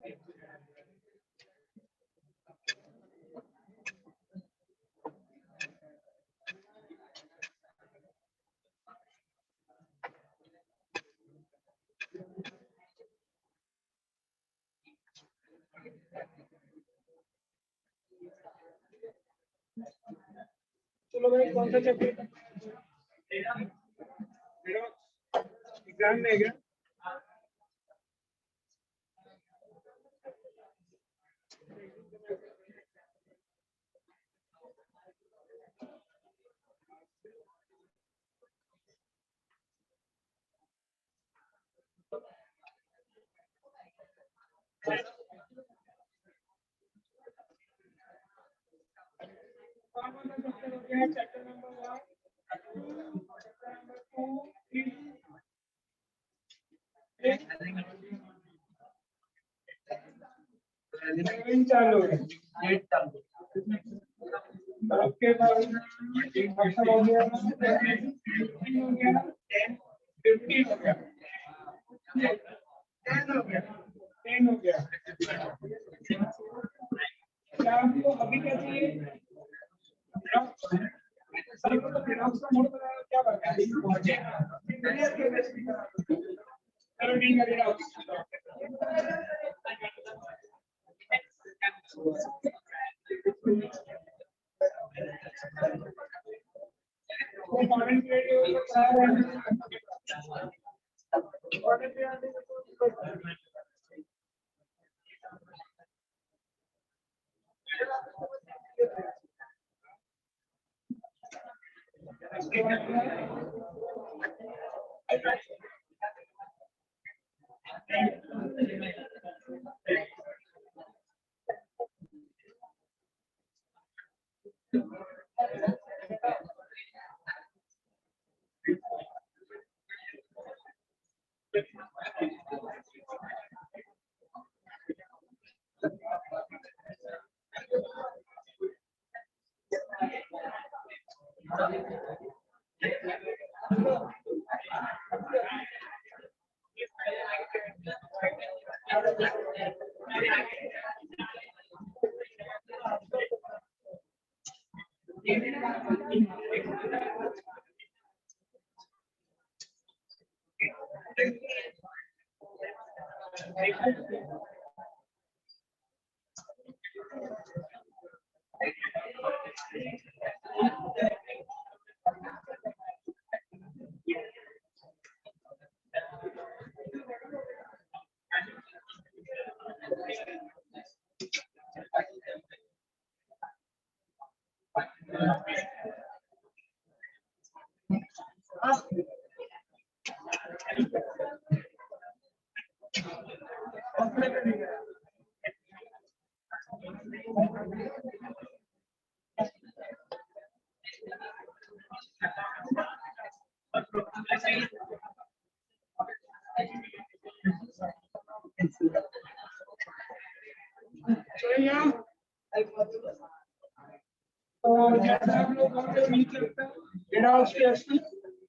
चलो भाई, कौन सा चैप्टर एग्जाम में गया? चैप्टर नंबर 1 चालू है। आपके पास अच्छा हो गया, 15 हो गया, 15 हो गया, 10 हो गया, 10 हो गया। क्या आपको अभी क्या चाहिए? सर को तो फिनांस का मोड बनाया, क्या बात है? चलो ठीक है, जैसा आप लोग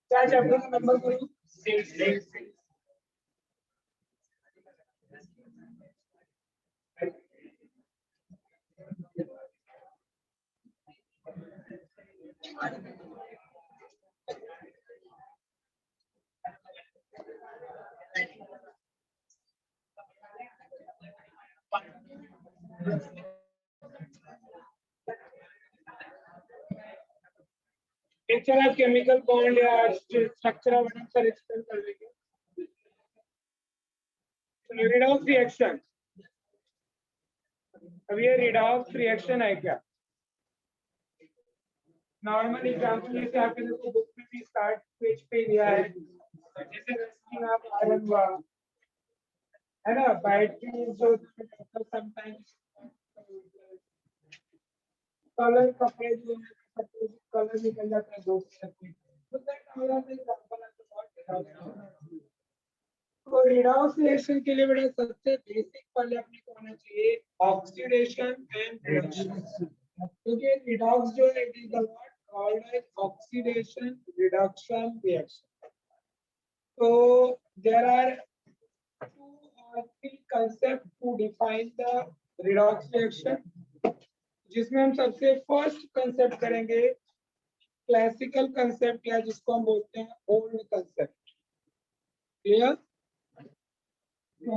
क्या चैप्टर का नंबर करूं? 6। चला केमिकल बॉन्ड या स्ट्रक्चर ऑफ एटम पर एक्सप्लेन कर देंगे। रिडॉक्स रिएक्शन, अब ये रिडॉक्स रिएक्शन है क्या? नॉर्मल एग्जांपल जैसे आपके देखो बुक में भी स्टार्ट पेज पे दिया है, जैसे रेस्टिंग ऑफ आयरन हुआ है ना, बैटरी जो समटाइम्स कलर कपड़े जो कलर निकल जाता है दो से, तो दैट वाला एग्जांपल है। तो रिडॉक्स रिएक्शन के लिए बड़ा सबसे बेसिक पहले अपने को होना चाहिए ऑक्सीडेशन एंड रिडक्शन, क्योंकि रिडॉक्स जो है it is the what called as oxidation reduction reaction. तो there are 2 or 3 concept to define the redox reaction, जिसमें हम सबसे फर्स्ट कंसेप्ट करेंगे क्लासिकल कंसेप्ट या जिसको हम बोलते हैं ओल्ड कंसेप्ट। क्लियर? तो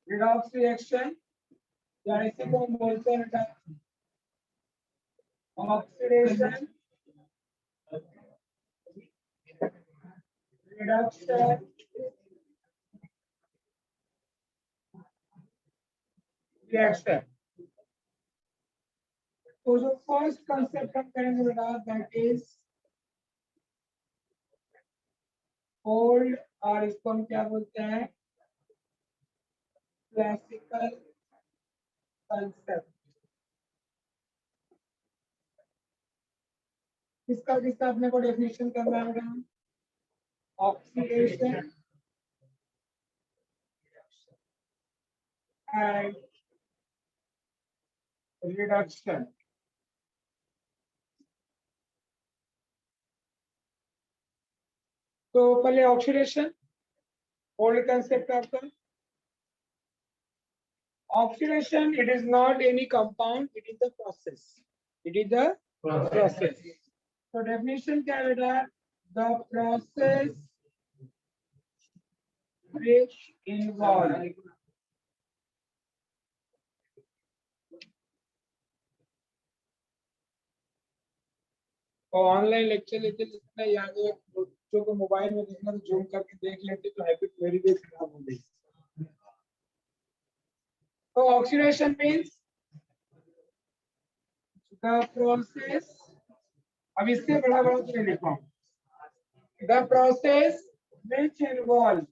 redox reaction या इसे को हम बोलते हैं ऑक्सीडेशन, रिडक्शन, रिएक्शन। तो जो फर्स्ट कंसेप्ट हम करेंगे बेटा दैट इज ओल्ड, और इसको हम क्या बोलते हैं क्लासिकल कंसेप्ट। किसका अपने को डेफिनेशन करना है बेटा? Oxidation and reduction. तो पहले ऑक्सीडेशन, ओल्ड कंसेप्ट आपका। Oxidation, it is not any compound, it is the process. It is the process. So definition क्या है बेटा? The process which involve और ऑनलाइन लेक्चर लेते जितना याद है बच्चों को मोबाइल में देखना तो जूम करके देख लेते तो हैबिट मेरी भी खराब हो गई। So oxidation means the process, अब इससे बड़ा बड़ा तो लिखा हूं, the process which involve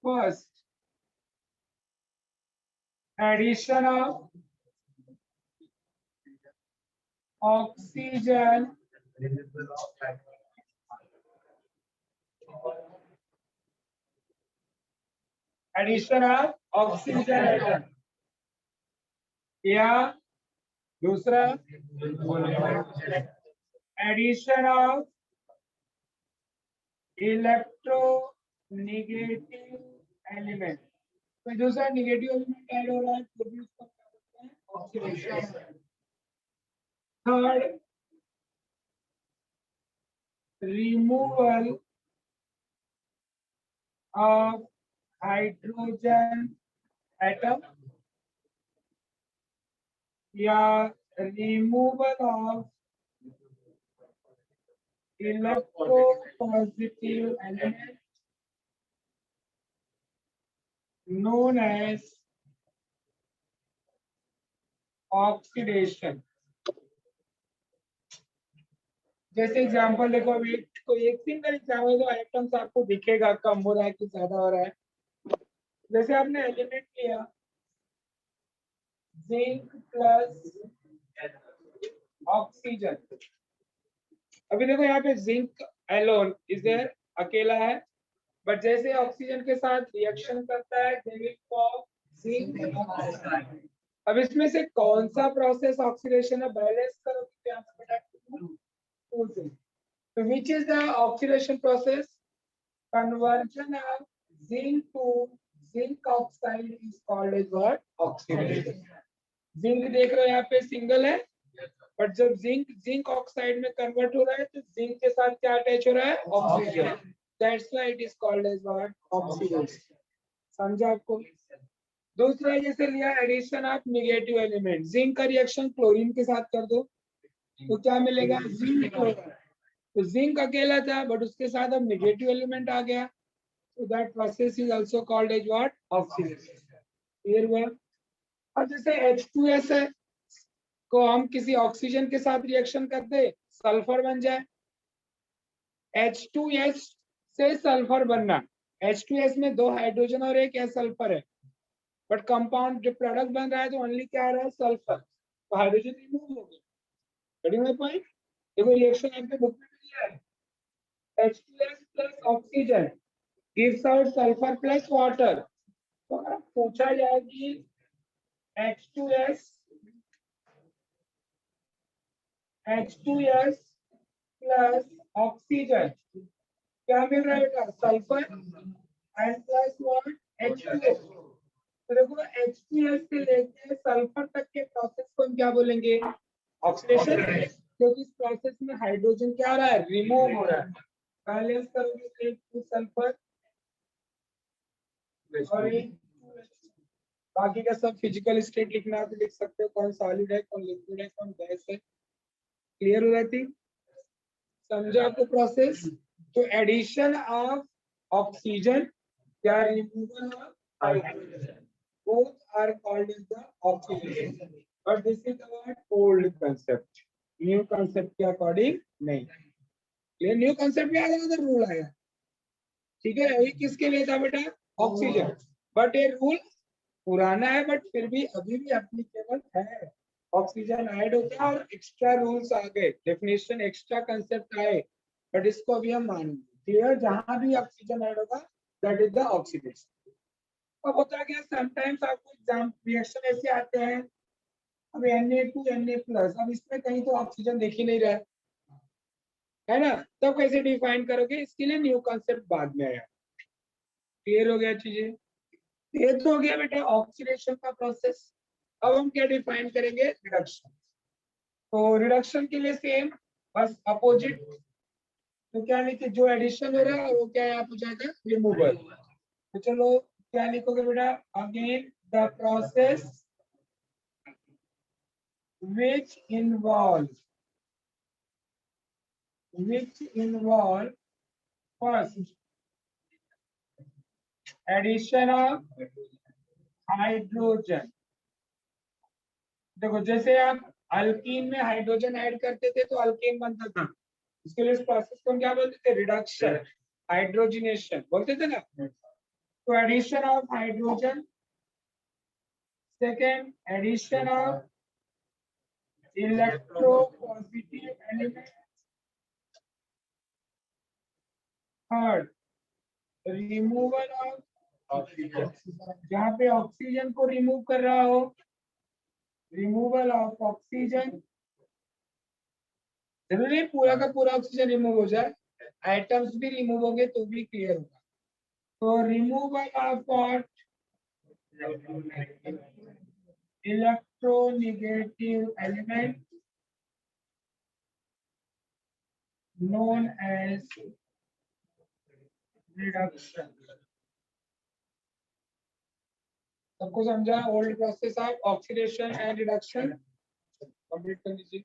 first addition of oxygen atom या दूसरा addition of इलेक्ट्रोनेगेटिव एलिमेंट। तो दूसरा नेगेटिव एलिमेंट ऐड हो रहा है तो भी उसको क्या बोलते हैं oxidation. Third removal of hydrogen atom या removal of electropositive element known as oxidation। जैसे एग्जांपल देखो, अभी कोई एक सिंगल एग्जांपल दो, आइटम्स आपको दिखेगा कम हो रहा है कि ज्यादा हो रहा है। जैसे आपने एलिमेंट लिया जिंक प्लस ऑक्सीजन, अभी देखो यहाँ पे जिंक एलोन इज देयर, अकेला है, बट जैसे ऑक्सीजन के साथ रिएक्शन करता है they will form zinc oxide. अब इसमें से कौन सा प्रोसेस ऑक्सीडेशन है बैलेंस करो कि यहाँ पे बेटा तो which is the oxidation process? Conversion of zinc to zinc oxide is called as what? Oxidation। Zinc देख रहे हो यहाँ पे सिंगल है, बट जब जिंक जिंक ऑक्साइड में कन्वर्ट हो रहा है तो जिंक के साथ क्या अटैच हो रहा है oxygen. That's why it is called as what oxidation. समझा आपको? दूसरा जैसे लिया addition of negative element, zinc का रिएक्शन क्लोरीन के साथ कर दो तो क्या मिलेगा जिंक क्लोराइड। तो जिंक अकेला था बट उसके साथ अब नेगेटिव एलिमेंट आ गया, so that process is also called as what? Oxidation। Clear हुआ? और जैसे H2S है को हम किसी ऑक्सीजन के साथ रिएक्शन करते सल्फर बन जाए, H2S से सल्फर बनना, H2S में दो हाइड्रोजन और एक सल्फर है, बट कंपाउंड जो प्रोडक्ट बन रहा है तो ओनली क्या आ रहा है सल्फर, तो हाइड्रोजन रिमूव हो गया। Getting my point? देखो रिएक्शन आपके बुक में दिया है, H2S plus oxygen gives out sulphur plus water. तो अगर पूछा जाए कि H2S H2S प्लस ऑक्सीजन क्या मिल रहा है बेटा, sulphur and plus what, H2O। तो देखो H2S से लेके सल्फर तक के प्रोसेस को हम क्या बोलेंगे, ऑक्सीडेशन, क्योंकि इस प्रोसेस में हाइड्रोजन क्या हो रहा है, रिमूव हो रहा है। बैलेंस करोगे एक सल्फर और एक, बाकी का सब फिजिकल स्टेट लिखना है तो लिख सकते हो, कौन सॉलिड है, कौन लिक्विड है, कौन गैस है। क्लियर हो जाती, समझा आपको प्रोसेस। तो एडिशन ऑफ ऑक्सीजन या removal of hydrogen, both are called as the oxidation, but this is our old concept, new concept के अकॉर्डिंग नहीं। ये न्यू कंसेप्ट में आया ना, रूल आया, ठीक है। ये किसके लिए था बेटा, ऑक्सीजन, बट ये रूल पुराना है, बट फिर भी अभी भी एप्लीकेबल है। ऑक्सीजन ऐड हो गया और एक्स्ट्रा रूल्स आ गए, डेफिनेशन एक्स्ट्रा कंसेप्ट आए, बट इसको अभी हम मानेंगे। क्लियर, जहां भी ऑक्सीजन ऐड होगा दैट इज द ऑक्सीडेशन। अब होता है क्या, समटाइम्स आपको एग्जाम रिएक्शन ऐसे आते हैं, अब Na2 Na+, अब इसमें कहीं तो ऑक्सीजन दिख ही नहीं रहा है ना, तब कैसे डिफाइन करोगे, इसके लिए न्यू कॉन्सेप्ट बाद में आया। क्लियर हो गया चीजें, ये तो हो गया बेटा ऑक्सीडेशन का प्रोसेस। अब हम क्या डिफाइन करेंगे, रिडक्शन। तो रिडक्शन के लिए सेम, बस अपोजिट। तो क्या लिखे, जो एडिशन हो रहा है वो क्या यहाँ हो जाएगा, रिमूवल। तो चलो क्या लिखोगे बेटा, again the process which involve first addition of hydrogen. देखो जैसे आप अल्कीन में हाइड्रोजन ऐड करते थे तो अल्केन बनता था, इसके लिए इस प्रोसेस को हम क्या बोलते थे, रिडक्शन, हाइड्रोजिनेशन बोलते थे ना। तो addition of hydrogen, second addition of electropositive element, third removal of oxygen, जहाँ पे ऑक्सीजन को रिमूव कर रहा हो, रिमूवल ऑफ ऑक्सीजन। जरूरी पूरा का पूरा ऑक्सीजन रिमूव हो जाए, आइटम्स भी रिमूव होंगे तो भी क्लियर होगा। तो removal of what, electronegative element known as reduction। सबको समझा, old process of oxidation and reduction complete कर लीजिए।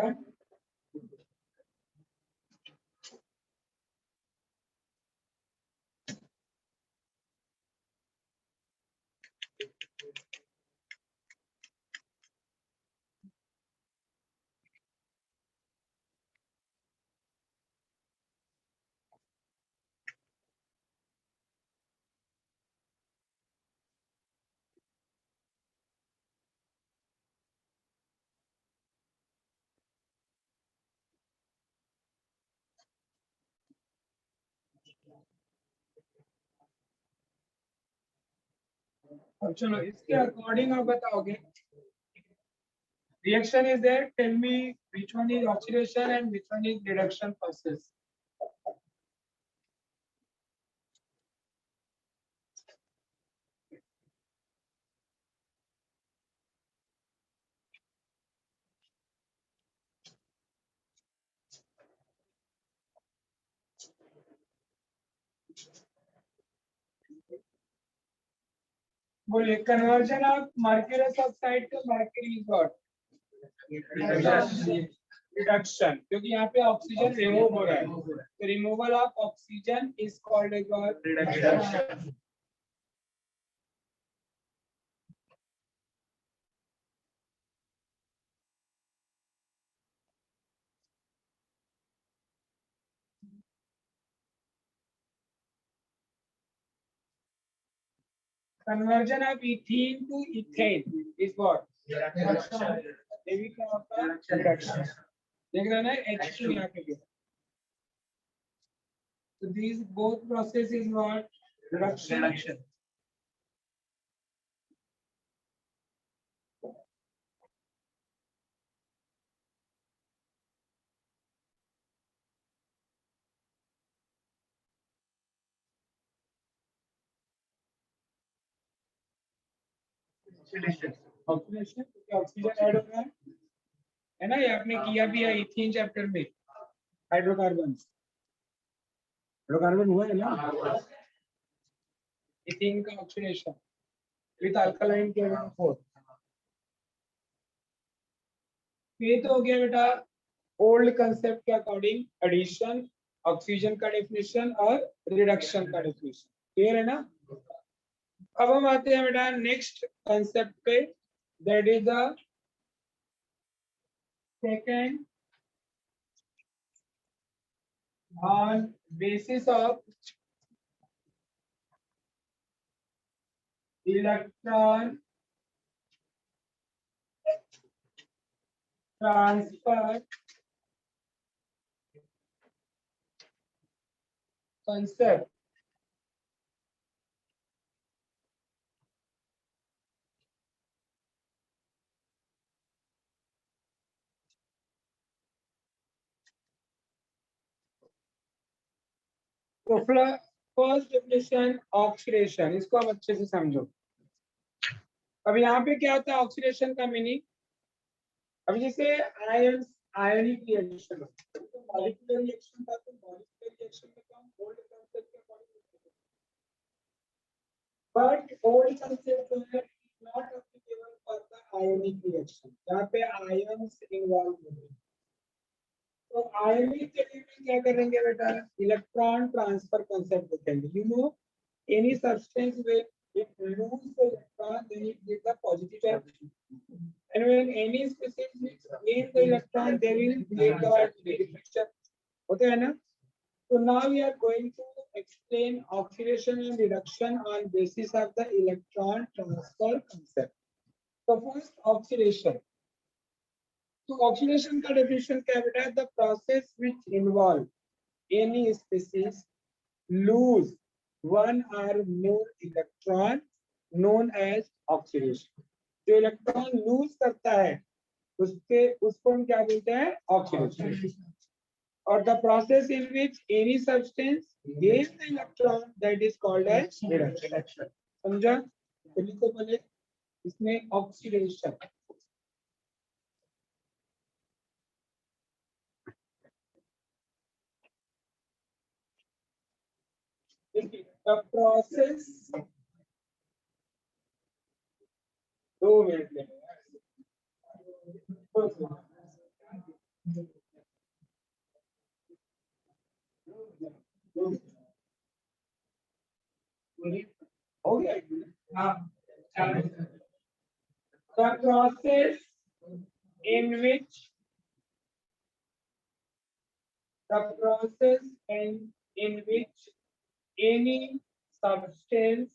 Done? अब चलो इसके अकॉर्डिंग आप बताओगे reaction is there. Tell me which one is oxidation and which one is reduction process. बोलिए conversion of mercurous oxide to mercury is what? Reduction. क्योंकि यहाँ पे ऑक्सीजन रिमूव हो रहा है तो removal of oxygen is called as reduction. Conversion of ethene to ethane is what? Reduction. ये भी क्या होता है? Reduction. देख रहे हैं ना H2 यहाँ पे. So these both process is what? Reduction. Oxidation oxygen add हो रहा है ना. ये आपने किया भी है इथीन चैप्टर में. हाइड्रोकार्बन हाइड्रोकार्बन हुआ है ना. इथीन का ऑक्सीडेशन विद अल्कलाइन के 4. ये तो हो गया बेटा ओल्ड कंसेप्ट के अकॉर्डिंग एडिशन ऑक्सीजन का डेफिनेशन और रिडक्शन का डेफिनेशन. क्लियर है ना. अब हम आते हैं बेटा नेक्स्ट कंसेप्ट पे. That is the second on basis of electron transfer concept. तो फर्स्ट डेफिनेशन ऑक्सीडेशन, इसको आप अच्छे से समझो. अब यहाँ पे क्या होता है ऑक्सीडेशन का मीनिंग. अभी जैसे आयंस आयनिक रिएक्शन तो मॉलिक्यूलर रिएक्शन था तो मॉलिक्यूलर रिएक्शन में हम ओल्ड कंसेप्ट के अकॉर्डिंग, बट ओल्ड कंसेप्ट जो है not applicable for the ionic reaction जहाँ पे आयंस इन्वॉल्व होते हैं. तो आयनिक के लिए क्या करेंगे बेटा इलेक्ट्रॉन ट्रांसफर कंसेप्ट देखेंगे. You know any substance will it lose the electron then it gives the positive charge, and when any species gain the electron they will get the negative charge. होता है ना. So now we are going to explain oxidation and reduction on basis of the electron transfer concept. So first oxidation. तो oxidation का definition क्या बेटा. The process which involve any species lose one or more electron known as oxidation. जो electron lose करता है उसको हम क्या बोलते हैं ऑक्सीडेशन. और the process in which any substance gain the electron that is called as reduction. समझा. तो लिखो पहले इसमें ऑक्सीडेशन. The process 2 मिनट लेंगे. process in which any substance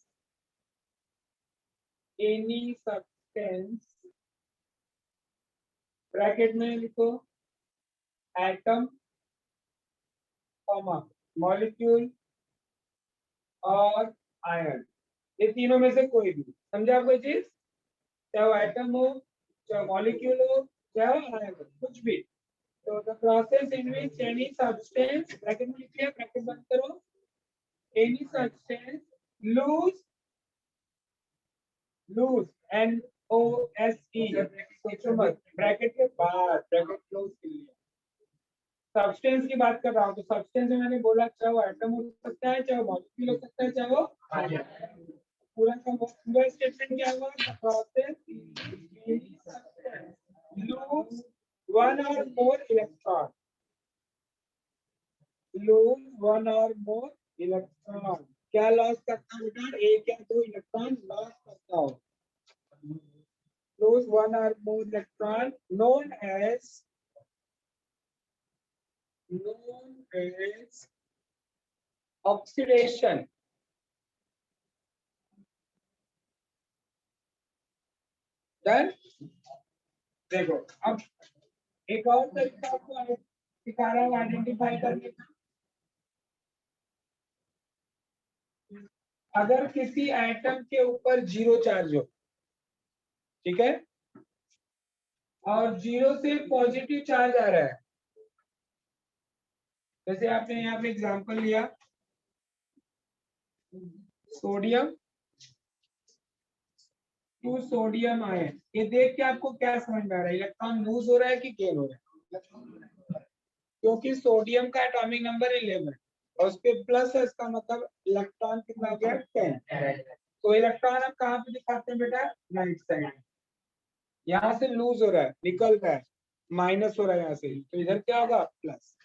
bracket में लिखो एटम कॉमा मॉलिक्यूल और आयन, ये तीनों में से कोई भी, समझा कोई चीज, चाहे वो एटम हो, चाहे मॉलिक्यूल हो, चाहे वो आयन हो, कुछ भी। तो the process in which any substance, bracket में लिखिए, ब्रैकेट बंद करो, एनी सब्सटेंस लूज NOSE, सोचो मत, ब्रैकेट के बाहर, ब्रैकेट क्लोज कर लिया। सब्सटेंस की बात कर रहा हूँ, तो सब्सटेंस में मैंने बोला चाहे वो एटम हो सकता है, चाहे वो मॉलिक्यूल हो सकता है, चाहे वो पूरा का पूरा स्टेटमेंट क्या हुआ, the process loose one or more electron, loose one or more electron, क्या लॉस करता है बेटा, एक या दो इलेक्ट्रॉन लॉस करता हो, lose one or more electron, known as oxidation. Done? देखो अब एक और तरीका आपको सिखा रहा हूँ आइडेंटिफाई करने का। अगर किसी एटम के ऊपर जीरो चार्ज हो, ठीक है, और जीरो से पॉजिटिव चार्ज आ रहा है, जैसे आपने यहाँ पे एग्जांपल लिया सोडियम टू सोडियम आयन, ये देख के आपको क्या समझ में आ रहा है, इलेक्ट्रॉन लूज हो रहा है कि गेन हो रहा है, क्योंकि सोडियम का एटॉमिक नंबर 11 और उस पे प्लस है, इसका मतलब इलेक्ट्रॉन कितना हो गया 10। तो इलेक्ट्रॉन हम कहाँ पे दिखाते हैं बेटा, राइट साइड, यहाँ से लूज हो रहा है, निकल रहा है, माइनस हो रहा है यहाँ से, तो इधर क्या होगा प्लस।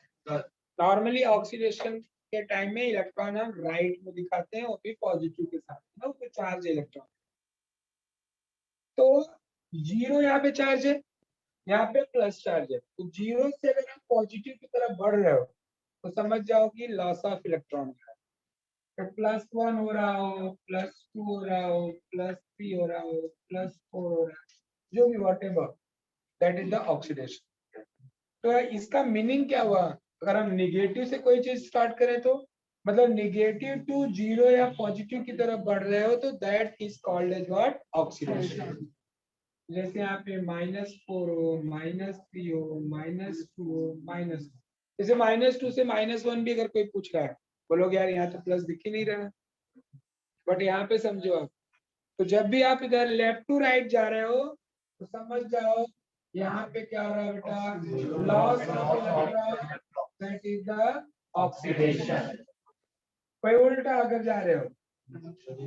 नॉर्मली ऑक्सीडेशन के टाइम में इलेक्ट्रॉन हम राइट में दिखाते हैं, वो भी पॉजिटिव के साथ ना, उसपे चार्ज इलेक्ट्रॉन। तो जीरो यहाँ पे चार्ज है, यहाँ पे प्लस चार्ज है, तो जीरो से अगर आप पॉजिटिव की तरफ बढ़ रहे हो तो समझ जाओ कि लॉस ऑफ इलेक्ट्रॉन है, तो +1 हो रहा हो, +2 हो रहा हो, +3 हो रहा हो, +4 हो रहा है, जो भी whatever, that is the oxidation. तो इसका मीनिंग क्या हुआ, अगर हम निगेटिव से कोई चीज स्टार्ट करें तो मतलब निगेटिव टू जीरो या पॉजिटिव की तरफ बढ़ रहे हो तो that is called as what, oxidation. जैसे यहाँ पे -4 हो, -3 हो, -2 हो, -1, जैसे -2 से -1 भी अगर कोई पूछ रहा है, बोलोगे यार यहाँ तो प्लस दिख ही नहीं रहा, बट यहाँ पे समझो आप, तो जब भी आप इधर लेफ्ट टू राइट जा रहे हो तो समझ जाओ यहाँ पे क्या हो रहा है बेटा, loss of electron, that is the oxidation. कोई उल्टा अगर जा रहे हो,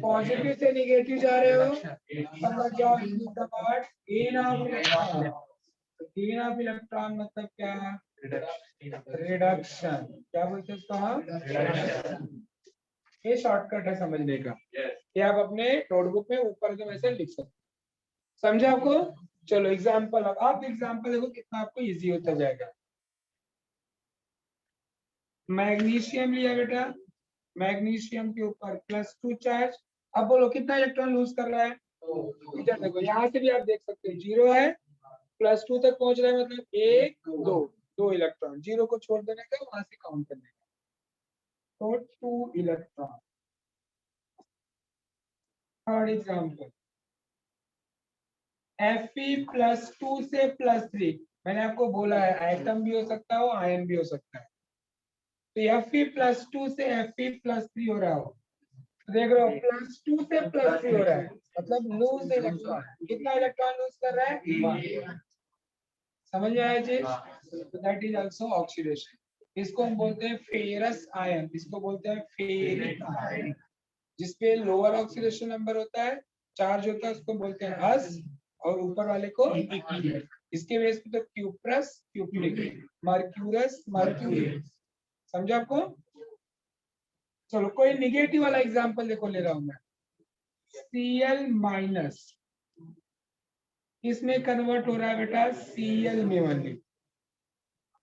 पॉजिटिव से निगेटिव जा रहे हो, समझ जाओ gain of electron, gain of electron मतलब क्या, रिडक्शन, क्या बोलते हैं इसको हम, ये शॉर्टकट है समझने का, ये आप अपने नोटबुक में ऊपर के वैसे लिख सकते, समझे आपको। चलो एग्जांपल, अब आप एग्जांपल देखो कितना आपको इजी होता जाएगा। मैग्नीशियम लिया बेटा, मैग्नीशियम के ऊपर +2 चार्ज, अब बोलो कितना इलेक्ट्रॉन लूज कर रहा है, इधर देखो, यहाँ से भी आप देख सकते हो जीरो है, +2 तक पहुंच रहा है, मतलब 1 2 इलेक्ट्रॉन, जीरो को छोड़ देने का, वहां से काउंट करने का, तो 2 इलेक्ट्रॉन। थर्ड एग्जांपल, Fe+2 से +3, मैंने आपको बोला है एटम भी हो सकता है, आयन भी हो सकता है, तो Fe+2 से Fe+3 हो रहा हो, तो देख रहे हो +2 से +3 हो रहा है, मतलब लूज इलेक्ट्रॉन, कितना इलेक्ट्रॉन लूज कर रहा है, 1। समझ में आया जी, तो दैट इज आल्सो ऑक्सीडेशन। इसको हम बोलते हैं फेरस आयन, इसको बोलते हैं फेरिक आयन, जिसपे लोअर ऑक्सीडेशन नंबर होता है, चार्ज होता है, उसको बोलते हैं अस, और ऊपर वाले को इक्विलिब्रियम। इसके बेस पे तो क्यूप्रस क्यूप्रिक, मर्क्यूरस मर्क्यूरी, समझा आपको। चलो कोई निगेटिव वाला एग्जांपल देखो ले रहा हूं मैं, Cl- किसमें कन्वर्ट हो रहा है बेटा? Cl में ओनली।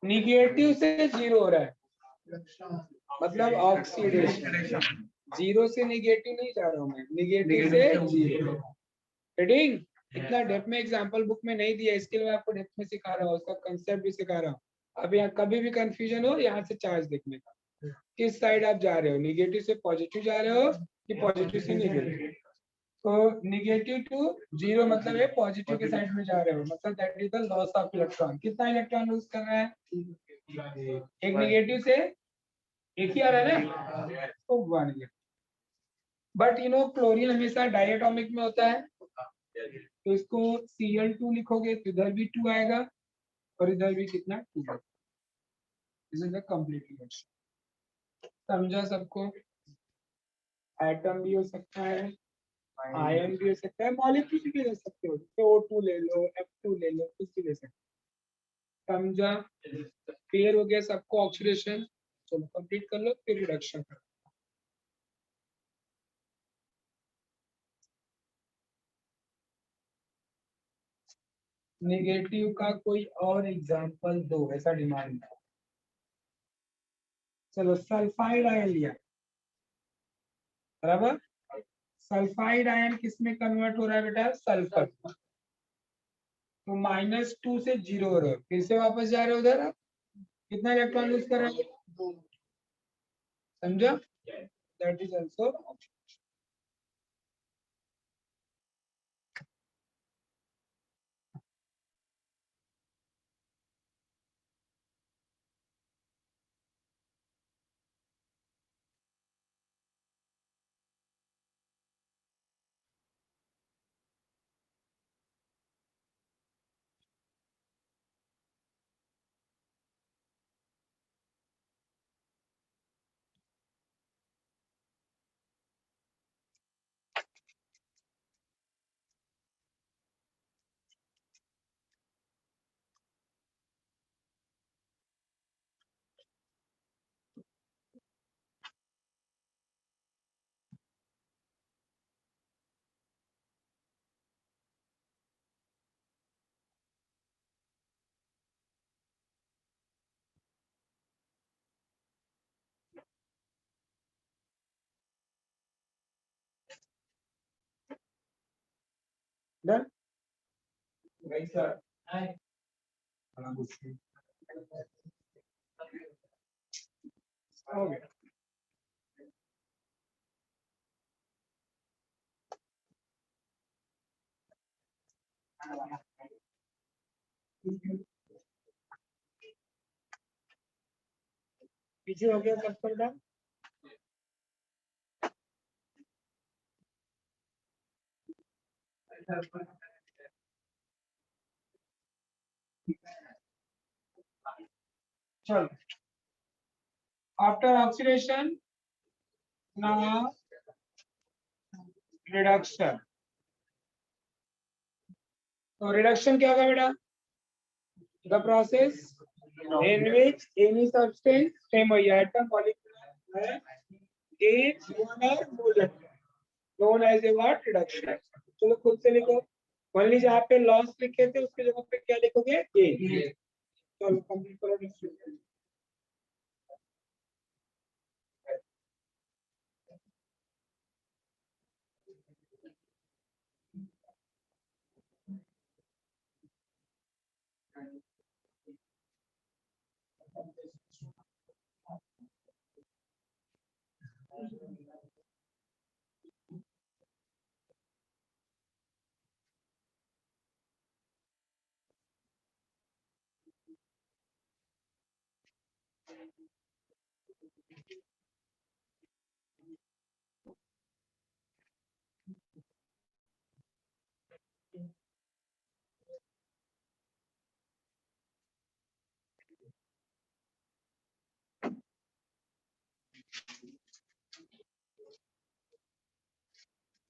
निगेटिव से जीरो हो रहा है, मतलब ऑक्सीडेशन। जीरो से निगेटिव नहीं जा रहा हूं मैं, निगेटिव से जीरो। रीडिंग इतना डेप्थ में एग्जांपल बुक में नहीं दिया, इसके लिए मैं आपको डेप्थ में सिखा रहा हूँ, उसका कंसेप्ट भी सिखा रहा हूँ। अब यहाँ कभी भी कंफ्यूजन हो, यहाँ से चार्ज देखने का, किस साइड आप जा रहे हो, निगेटिव से पॉजिटिव जा रहे हो कि पॉजिटिव से निगेटिव। तो निगेटिव टू जीरो मतलब है पॉजिटिव के साइड में जा रहे हो, मतलब that is the loss of electron. कितना इलेक्ट्रॉन लूज कर रहा है? एक निगेटिव से एक ही आ रहा है ना, तो one. But you know chlorine हमेशा डायटोमिक में होता है, तो इसको Cl2 लिखोगे तो इधर भी 2 आएगा और इधर भी कितना 2 आएगा। This is the complete reaction. समझा सबको? एटम भी हो सकता है, आयन भी हो सकता है, मॉलिक्यूल भी ले सकते हो, जैसे O2 ले लो, F2 ले लो, कुछ भी ले सकते हो। समझा? क्लियर हो गया सबको ऑक्सीडेशन? चलो कंप्लीट कर लो, फिर रिडक्शन करो। नेगेटिव का कोई और एग्जांपल दो, ऐसा डिमांड है। चलो सल्फाइड आयन लिया, बराबर। सल्फाइड आयन किस में कन्वर्ट हो रहा है बेटा? सल्फर। तो -2 से 0 हो रहे हो, फिर से वापस जा रहे हो उधर, कितना इलेक्ट्रॉन लूज कर रहे हो? समझो? That is also. डन? हो गया। पीछे हो गया सब पर डन? चलो आफ्टर ऑक्सीडेशन now रिडक्शन। तो रिडक्शन क्या होगा बेटा? the process in which any substance same वही atom molecule gains one or more electron known as a what? reduction। चलो खुद से लिखो, मान लीजिए जहाँ पे लॉस लिखे थे उसकी जगह पे क्या लिखोगे? गेन। चलो कंप्लीट करो।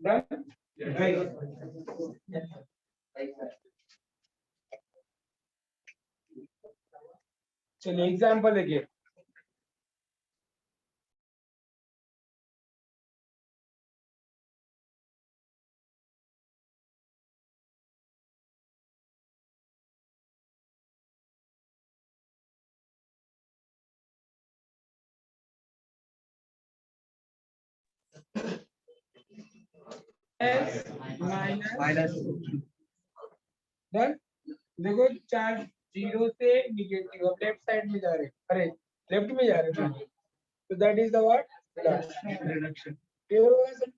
डन? चलिए एग्जाम्पल देखिए। S minus done. देखो चार्ज जीरो से निगेटिव अब लेफ्ट साइड में जा रहे, अरे लेफ्ट में जा रहे हैं, तो that is the what reduction. Clear होगा सर?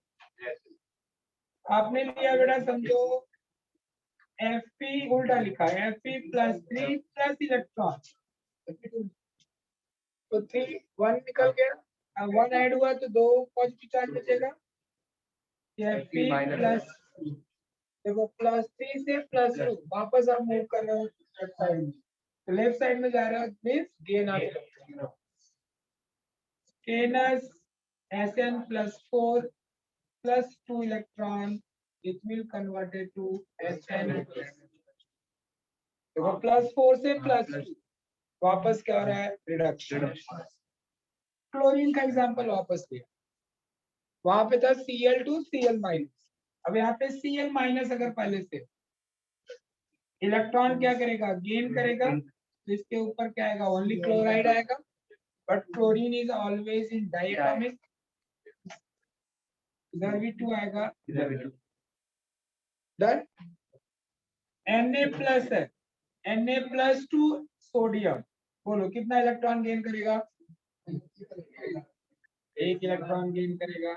आपने लिया बेटा समझो Fe उल्टा लिखा है Fe प्लस 3 प्लस इलेक्ट्रॉन, तो 3 1 निकल गया, अब 1 ऐड हुआ तो 2 पॉजिटिव चार्ज बचेगा, Fe प्लस देखो प्लस 3 से प्लस 2 वापस आप मूव कर रहे हो लेफ्ट साइड में, तो लेफ्ट साइड में जा रहा है means gain of electron, Kns Sn plus 4 plus 2 electron, it will converted to Sn। देखो प्लस 4 से प्लस 2 वापस क्या हो रहा है रिडक्शन। क्लोरीन का एग्जांपल वापस लिया, वहां पे था Cl2 Cl माइनस, अब यहाँ पे Cl माइनस अगर पहले से इलेक्ट्रॉन क्या करेगा गेन करेगा, तो इसके ऊपर क्या आएगा ओनली क्लोराइड आएगा, but chlorine is always in diatomic, इधर भी 2 आएगा इधर भी 2 डन। Na प्लस है Na+2 सोडियम, बोलो कितना इलेक्ट्रॉन गेन करेगा, एक इलेक्ट्रॉन गेन करेगा।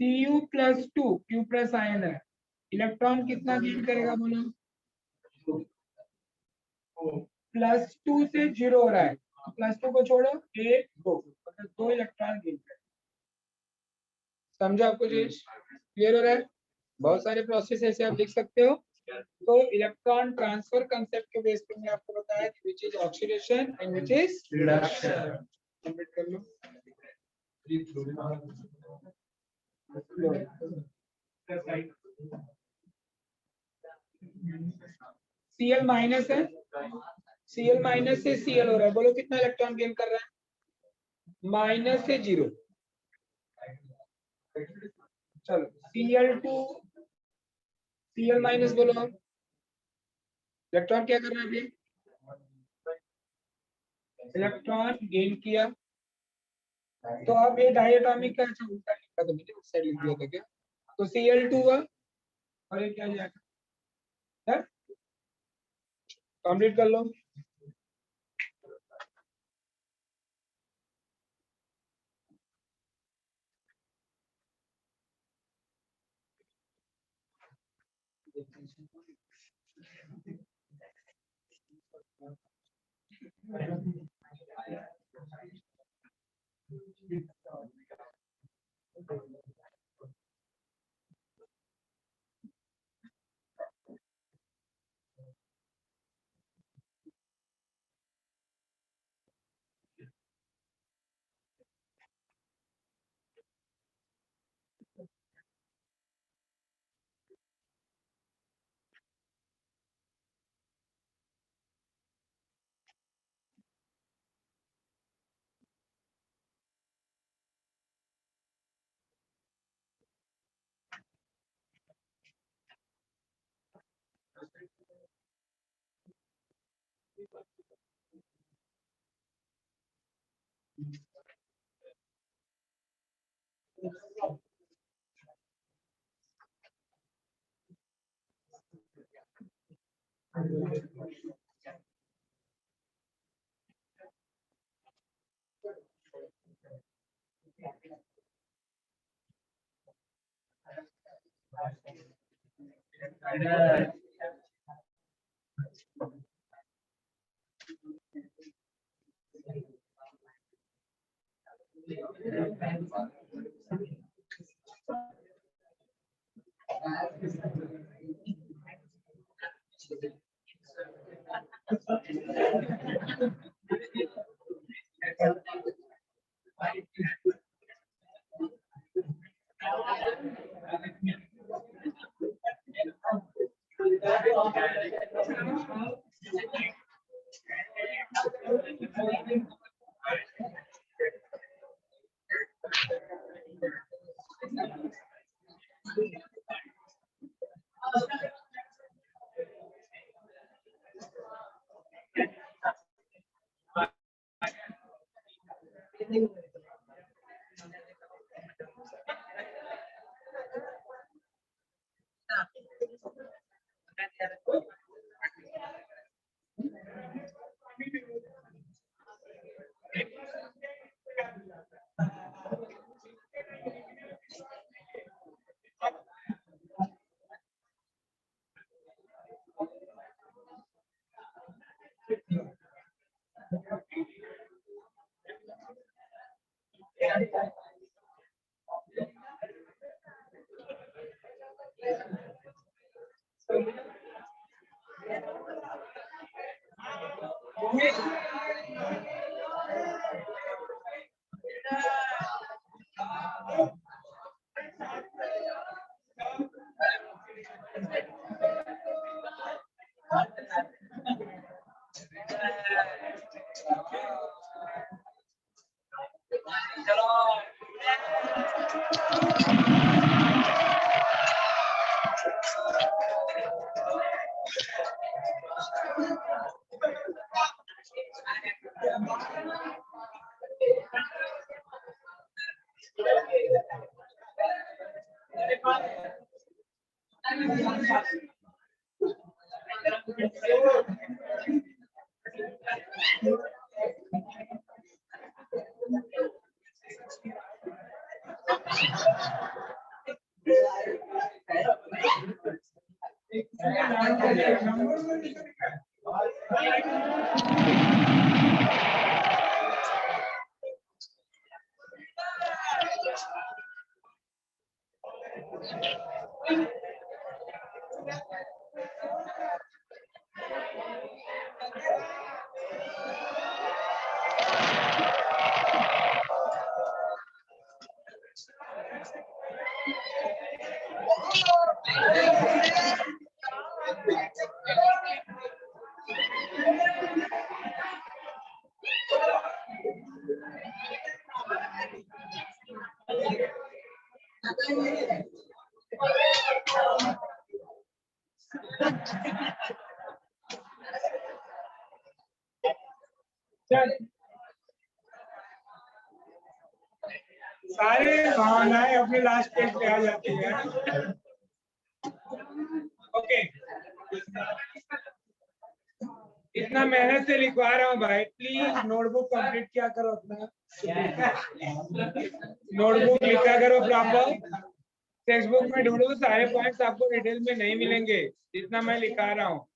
Cu+2 Q प्लस आयन है, इलेक्ट्रॉन कितना गेन करेगा बोलो, +2 से 0 हो रहा है, +2 को छोड़ो 1 2 मतलब 2 इलेक्ट्रॉन गेन करेगा। समझा आपको चीज क्लियर हो रहा है? बहुत सारे प्रोसेस ऐसे आप लिख सकते हो। तो इलेक्ट्रॉन ट्रांसफर कांसेप्ट के बेस पे मैं आपको बताया कि which is oxidation and which is reduction. Complete कर लो। Cl माइनस है, Cl माइनस से Cl हो रहा है, बोलो कितना इलेक्ट्रॉन गेन कर रहा है, माइनस से 0। चलो Cl2 Cl माइनस बोलो, हम इलेक्ट्रॉन क्या कर रहा है अभी, इलेक्ट्रॉन गेन किया, तो अब ये डायटोमिक का अच्छा उल्टा लिखा था मैंने, उस साइड लिख दिया था क्या, तो Cl2 हुआ और ये क्या जाएगा, कंप्लीट कर लो। सारे भावनाएं अपने लास्ट पेज पे आ जाती है। ओके, इतना मेहनत से लिखवा रहा हूँ भाई, प्लीज नोटबुक कंप्लीट किया करो अपना। नोटबुक लिखा करो प्रॉपर। टेक्स्ट बुक में ढूंढो, सारे पॉइंट्स आपको डिटेल में नहीं मिलेंगे जितना मैं लिखा रहा हूँ।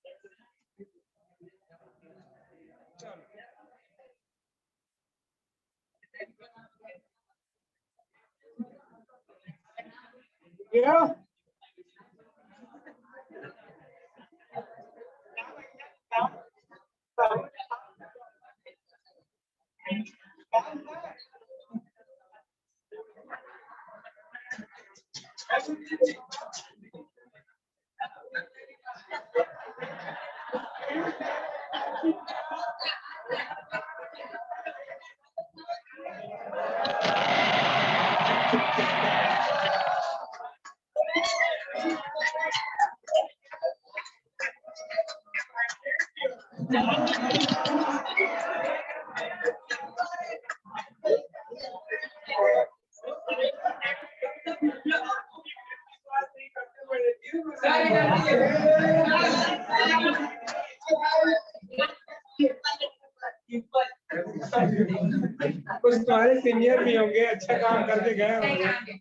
कुछ तुम्हारे सीनियर भी होंगे, अच्छा काम करके गए होंगे।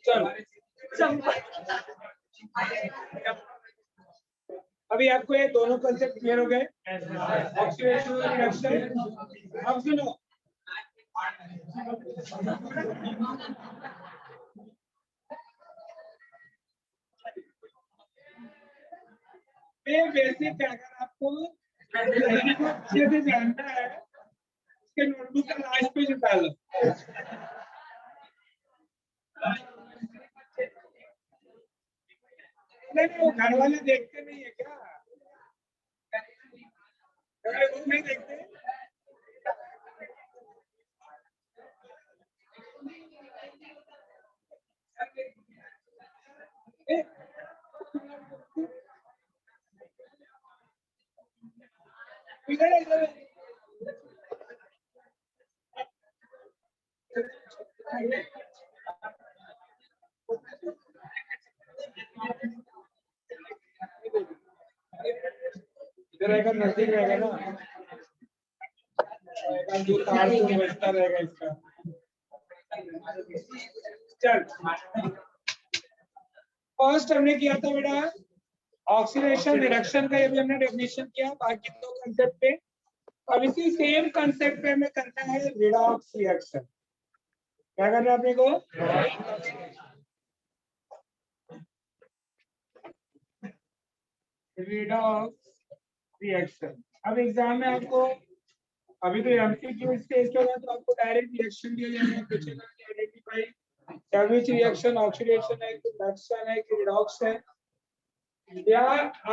चलो, अभी आपको ये दोनों कंसेप्ट क्लियर हो गए। ऑक्सीडेशन और रिडक्शन। अब सुनो, बेसिक अगर आपको अच्छे से जानना है, उसके नोटबुक का लास्ट पेज उठा लो। नहीं, वो घर वाले देखते नहीं है क्या? वो नहीं देखते? इधर रहेगा, नजदीक रहेगा ना, जो तार से बचता रहेगा इसका। चल, फर्स्ट हमने किया था बेटा ऑक्सीडेशन रिडक्शन का, ये भी हमने डेफिनेशन किया। बाकी दो कंसेप्ट पे, अब इसी सेम कंसेप्ट पे हमें करना है रिडॉक्स रिएक्शन। क्या करना है अपने को? Redox reaction. अब एग्जाम में आपको, अभी तो एमसीक्यू टेस्ट होगा तो आपको डायरेक्ट रिएक्शन दिया जाएगा, पूछेगा कि आइडेंटिफाई कैविच रिएक्शन ऑक्सीडेशन है कि रिडक्शन है कि रिडॉक्स है, या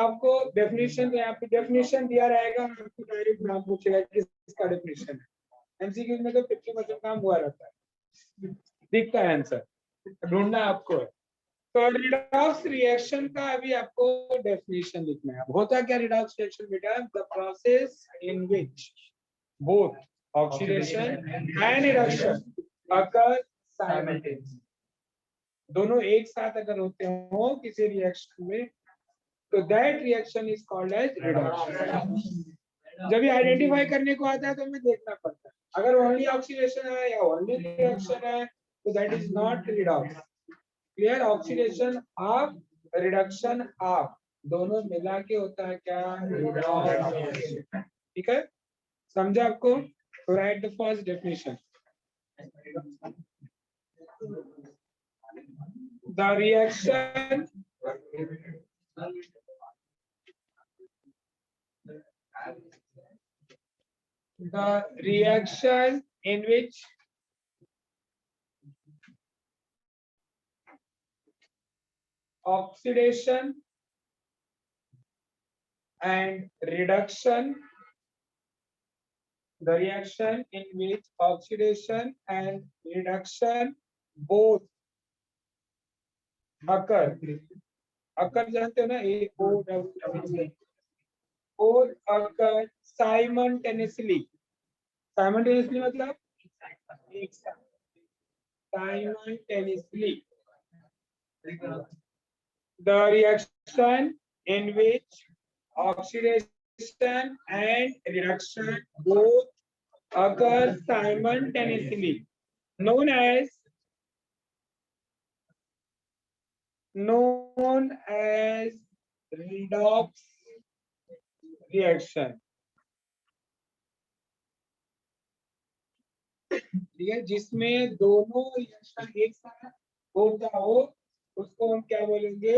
आपको डेफिनेशन, यहाँ पे डेफिनेशन दिया रहेगा, आपको डायरेक्ट नाम पूछेगा किसका डेफिनेशन है। एमसीक्यू में तो 50% काम हुआ रहता है, दिखता है आंसर, ढूंढना आपको है। तो रिडॉक्स रिएक्शन का अभी आपको डेफिनेशन लिखना है। अब होता क्या रिडॉक्स रिएक्शन बेटा? The process in which both oxidation and reduction occur simultaneously। दोनों एक साथ अगर होते हो किसी रिएक्शन में तो that reaction is called as reduction. जब ये आइडेंटिफाई करने को आता है तो हमें देखना पड़ता है, अगर ओनली ऑक्सीडेशन है या ओनली रिएक्शन है तो that is not redox. Clear? Oxidation of, reduction of, दोनों मिला के होता है क्या? रिडॉक्स। ठीक है, समझा आपको? Right the first definition. The reaction in which oxidation and reduction, the reaction in which oxidation and reduction both occur जानते हो ना, both occur simultaneously। simultaneously मतलब एक साथ, simultaneously। The reaction in which oxidation and reduction both occur simultaneously known as redox reaction। ठीक है, जिसमें दोनों रिएक्शन एक साथ होता हो उसको हम क्या बोलेंगे?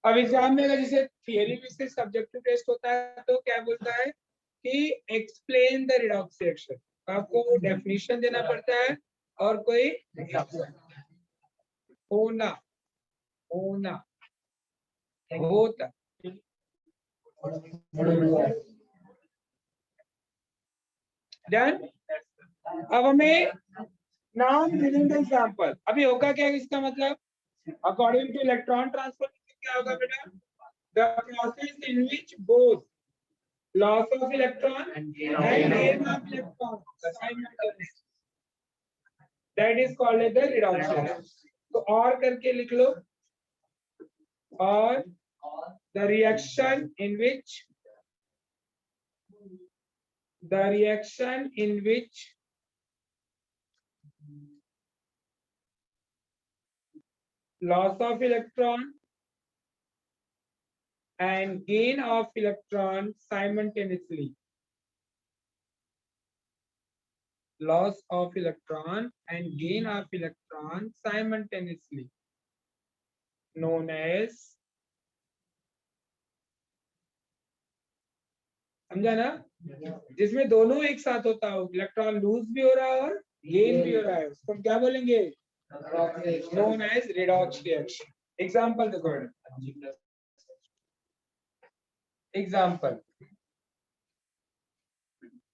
अब एग्जाम में अगर जैसे थियरी में से सब्जेक्टिव टेस्ट होता है तो क्या बोलता है कि एक्सप्लेन द रिडॉक्स रिएक्शन, आपको डेफिनेशन देना पड़ता है और कोई होना होना होता। डन। अब हमें नाम गिविंग एग्जांपल, अभी होगा क्या इसका मतलब? अकॉर्डिंग टू इलेक्ट्रॉन ट्रांसफर क्या होगा बेटा? The process in which both loss of electron and gain of electron simultaneously, that is called as the reduction। तो और करके लिख लो, और the reaction in which loss of electron and gain of electron simultaneously, loss of electron and gain of electron simultaneously known as, समझा ना? जिसमें दोनों एक साथ होता हो, इलेक्ट्रॉन लूज भी हो रहा है और गेन भी हो रहा है, उसको हम क्या बोलेंगे? known as redox reaction। Example देखो, एग्जांपल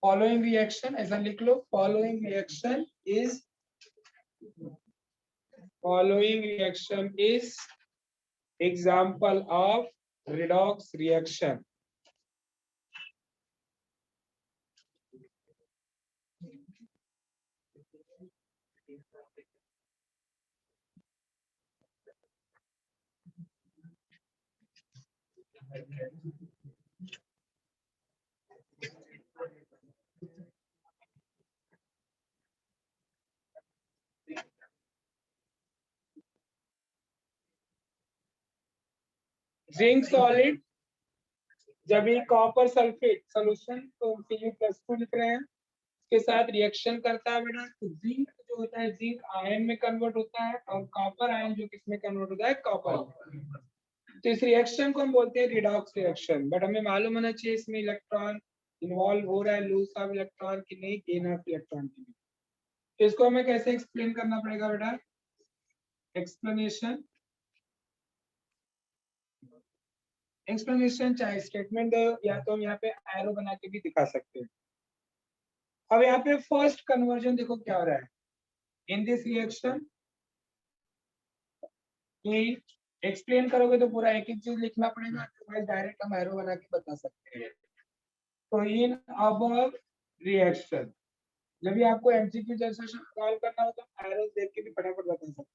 following reaction, ऐसा लिख लो, following reaction is example of redox reaction। Zinc solid, जब ये कॉपर सल्फेट सोल्यूशन तो Cu+2 लिख रहे हैं, उसके साथ रिएक्शन करता है बेटा, तो जिंक जो होता है जिंक आयन में कन्वर्ट होता है, और कॉपर आयन जो किसमें कन्वर्ट होता है, कॉपर। तो इस रिएक्शन को हम बोलते हैं रिडॉक्स रिएक्शन। बट हमें मालूम होना चाहिए इसमें इलेक्ट्रॉन इन्वॉल्व हो रहा है, लूज ऑफ इलेक्ट्रॉन की नहीं, गेन ऑफ इलेक्ट्रॉन की नहीं। तो इसको हमें कैसे एक्सप्लेन करना पड़ेगा बेटा, एक्सप्लेनेशन चाहे स्टेटमेंट या तो हम यहाँ पे एरो बना के भी दिखा सकते हैं। अब यहाँ पे फर्स्ट कन्वर्जन देखो क्या हो रहा है इन दिस रिएक्शन। एक्सप्लेन करोगे तो पूरा एक एक चीज लिखना पड़ेगा, अदरवाइज डायरेक्ट हम एरो बना के बता सकते हैं। तो इन अबव रिएक्शन, जब भी आपको एमसीक्यू जैसा सॉल्व करना हो तो एरोस देख के भी फटाफट बता सकते हैं।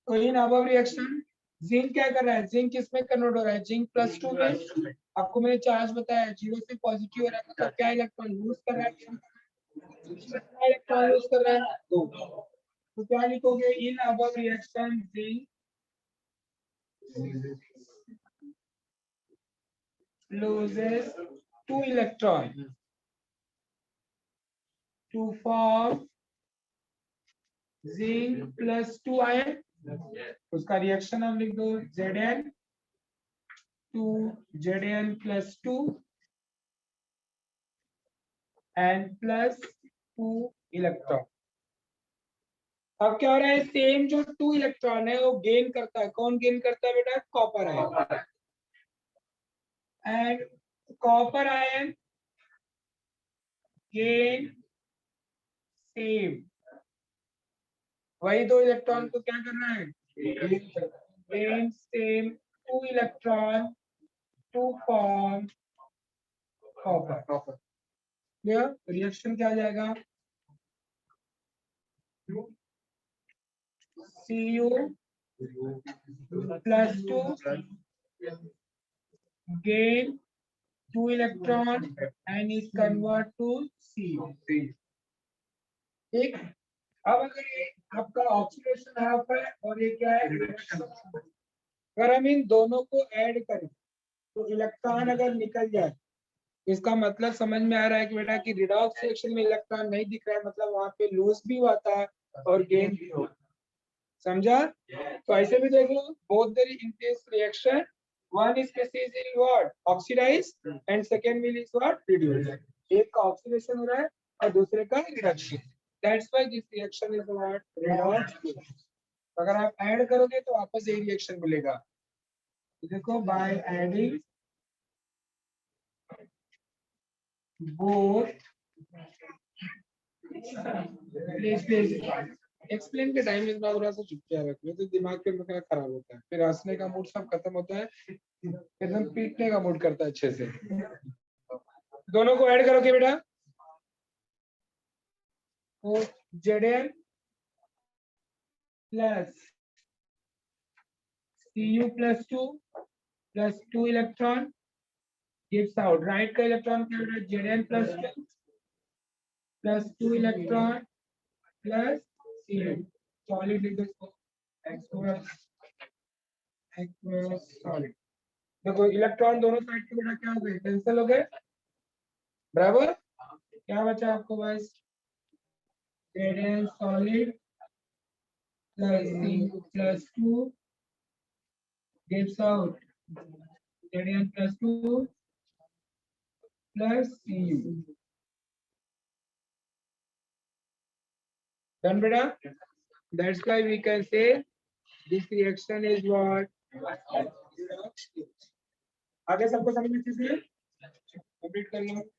तो इन अबव रिएक्शन जिंक क्या कर रहा है, जिंक किसमें कन्वर्ट हो रहा है, जिंक +2 में। आपको मैंने चार्ज बताया 0 से पॉजिटिव हो रहा है, मतलब क्या इलेक्ट्रॉन लूज कर रहा है, इलेक्ट्रॉन लूज कर रहा है 2। तो क्या लिखोगे, इन above reaction zinc loses 2 electron to form zinc +2 ion। उसका रिएक्शन हम लिख दो Zn 2 Zn +2 and +2 इलेक्ट्रॉन। अब क्या हो रहा है, सेम जो 2 इलेक्ट्रॉन है वो गेन करता है, कौन गेन करता है बेटा, copper ion. And copper ion gain same, वही 2 इलेक्ट्रॉन को क्या करना है, gain same 2 electron to form copper. Clear, reaction क्या आ जाएगा, Cu +2 gain 2 electron and is convert to Cu। ठीक, अब अगर ये आपका ऑक्सीडेशन हाफ है और ये क्या है, अगर हम इन दोनों को ऐड करें तो इलेक्ट्रॉन अगर निकल जाए, इसका मतलब समझ में आ रहा है कि बेटा कि रिडॉक्स रिएक्शन में इलेक्ट्रॉन नहीं दिख रहा है, मतलब वहां पे लूज भी होता है और गेन भी होता है, समझा। तो ऐसे भी देख लो, both the in this reaction one is species in what oxidize and second will is what reduce। एक का ऑक्सीडेशन हो रहा है और दूसरे का reduction, that's why this reaction is what redox. अगर आप ऐड करोगे तो वापस यही रिएक्शन मिलेगा। देखो बाय एडिंग बोथ, एक्सप्लेन के टाइम में थोड़ा सा चुपचाप रखिए, तो दिमाग पे मेरा खराब होता है, फिर हंसने का मूड सब खत्म होता है, एकदम पीटने का मूड करता है अच्छे से। दोनों को ऐड करोगे बेटा, तो Zn plus Cu +2 electron gives out, right का इलेक्ट्रॉन क्या हो रहा है, Zn +2 electron plus Cu, solid लिख दो, एक्वस सॉलिड। देखो इलेक्ट्रॉन दोनों साइड के बेटा क्या हो गए, कैंसिल हो गए, बराबर। क्या बचा आपको बस, Zn solid plus Cu +2 gives out Zn +2 plus Cu। Done beta? That's why we can say this reaction is what? आगे सबको समझ में अच्छे से कंप्लीट कर लो।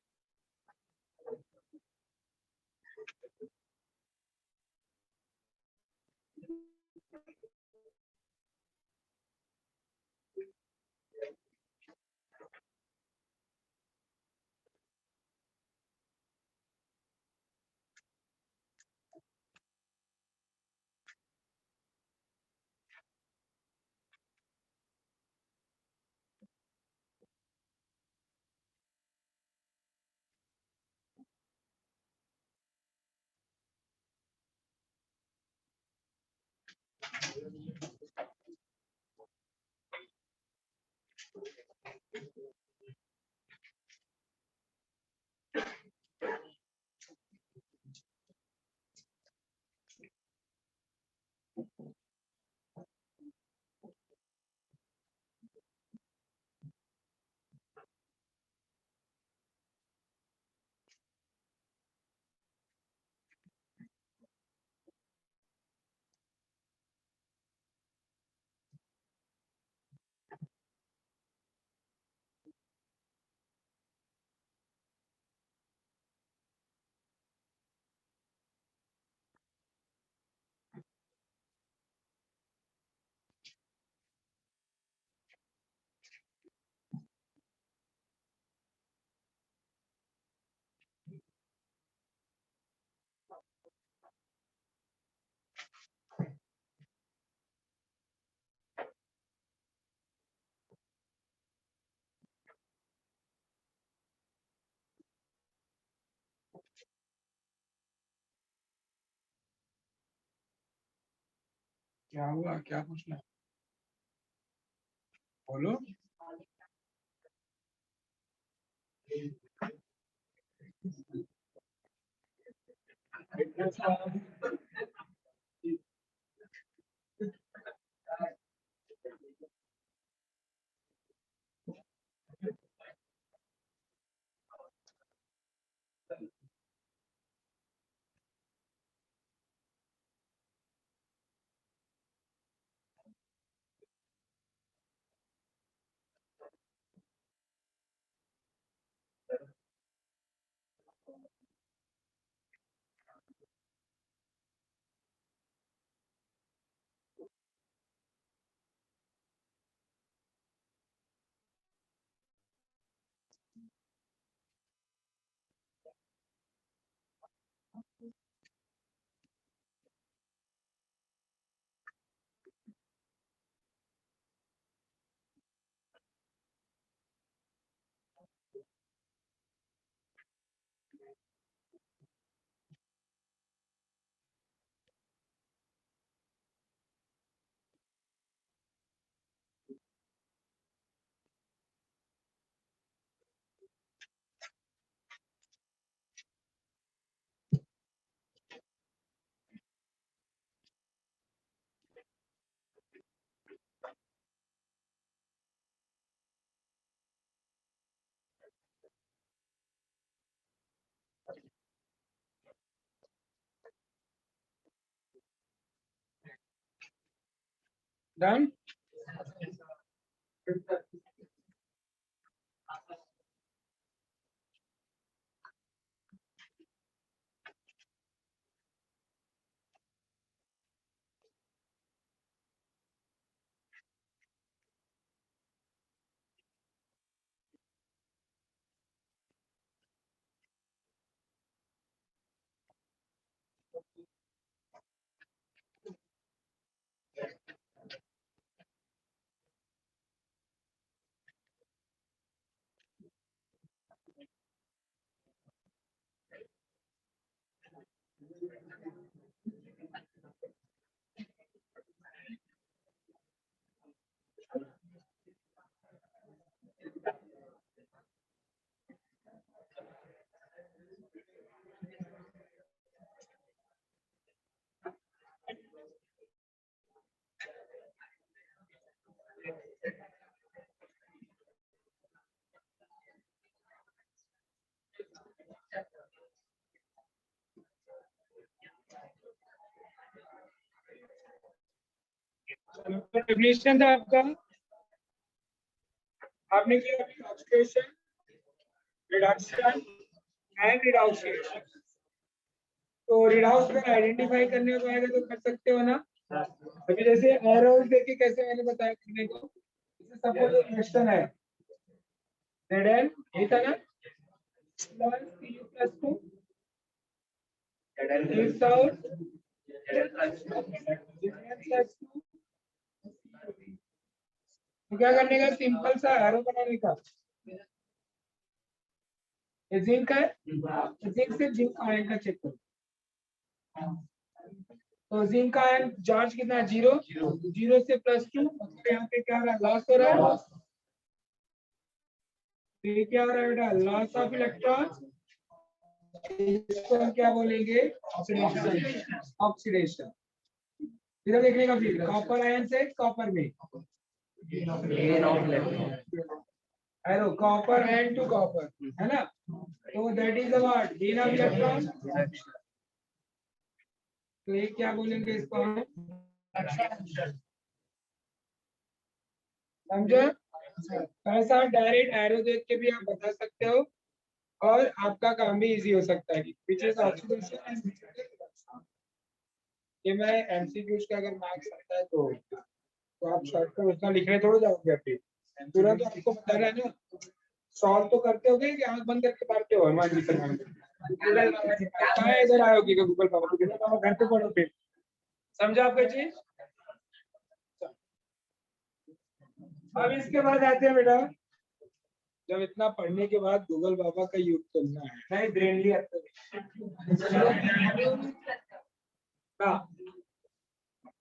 क्या हुआ, क्या पूछना है? बोलो। डन। डेफिनेशन था आपका, आपने किया ऑक्सीडेशन, रिडक्शन एंड रिडॉक्सिएशन। तो रिडॉक्स अगर आइडेंटिफाई करने को आएगा तो कर सकते हो ना। अभी जैसे एरोस देख के कैसे मैंने बताया करने को, सपोज एक क्वेश्चन है Zn ये था ना plus Cu plus 2 gives out Zn plus 2। तो क्या करने का, सिंपल सा एरो बनाने का। ये जिंक है, जिंक से जिंक आयन का चेक करो। तो जिंक का आयन चार्ज कितना है, 0, 0 से +2, तो यहाँ पे क्या हो रहा है, लॉस हो रहा है। तो ये क्या हो रहा है बेटा, लॉस ऑफ इलेक्ट्रॉन। इसको हम क्या बोलेंगे, ऑक्सीडेशन। ऑक्सीडेशन इधर देखने का, फिर कॉपर आयन से कॉपर में arrow, copper ion to copper, है ना। तो that is what, gain of electron. तो ये क्या बोलेंगे इसको हम, समझे। ऐसा डायरेक्ट एरो देख के भी आप बता सकते हो और आपका काम भी इजी हो सकता है, विच इज ऑक्सीडेशन एंड। ये मैं एमसीक्यूज का अगर मार्क्स आता है तो आप शॉर्टकट उतना लिखने थोड़ा जाओगे, अभी तुरंत आपको बता रहा है ना, सॉल्व तो करते होगे कि आंख बंद करके पढ़ते हो हनुमान जी का नाम। इधर आओगे गूगल पापा घर पे पढ़ो फिर, समझा आपका चीज। अब इसके बाद आते हैं बेटा, जब इतना पढ़ने के बाद गूगल बाबा का यूज करना है, नहीं ब्रेनली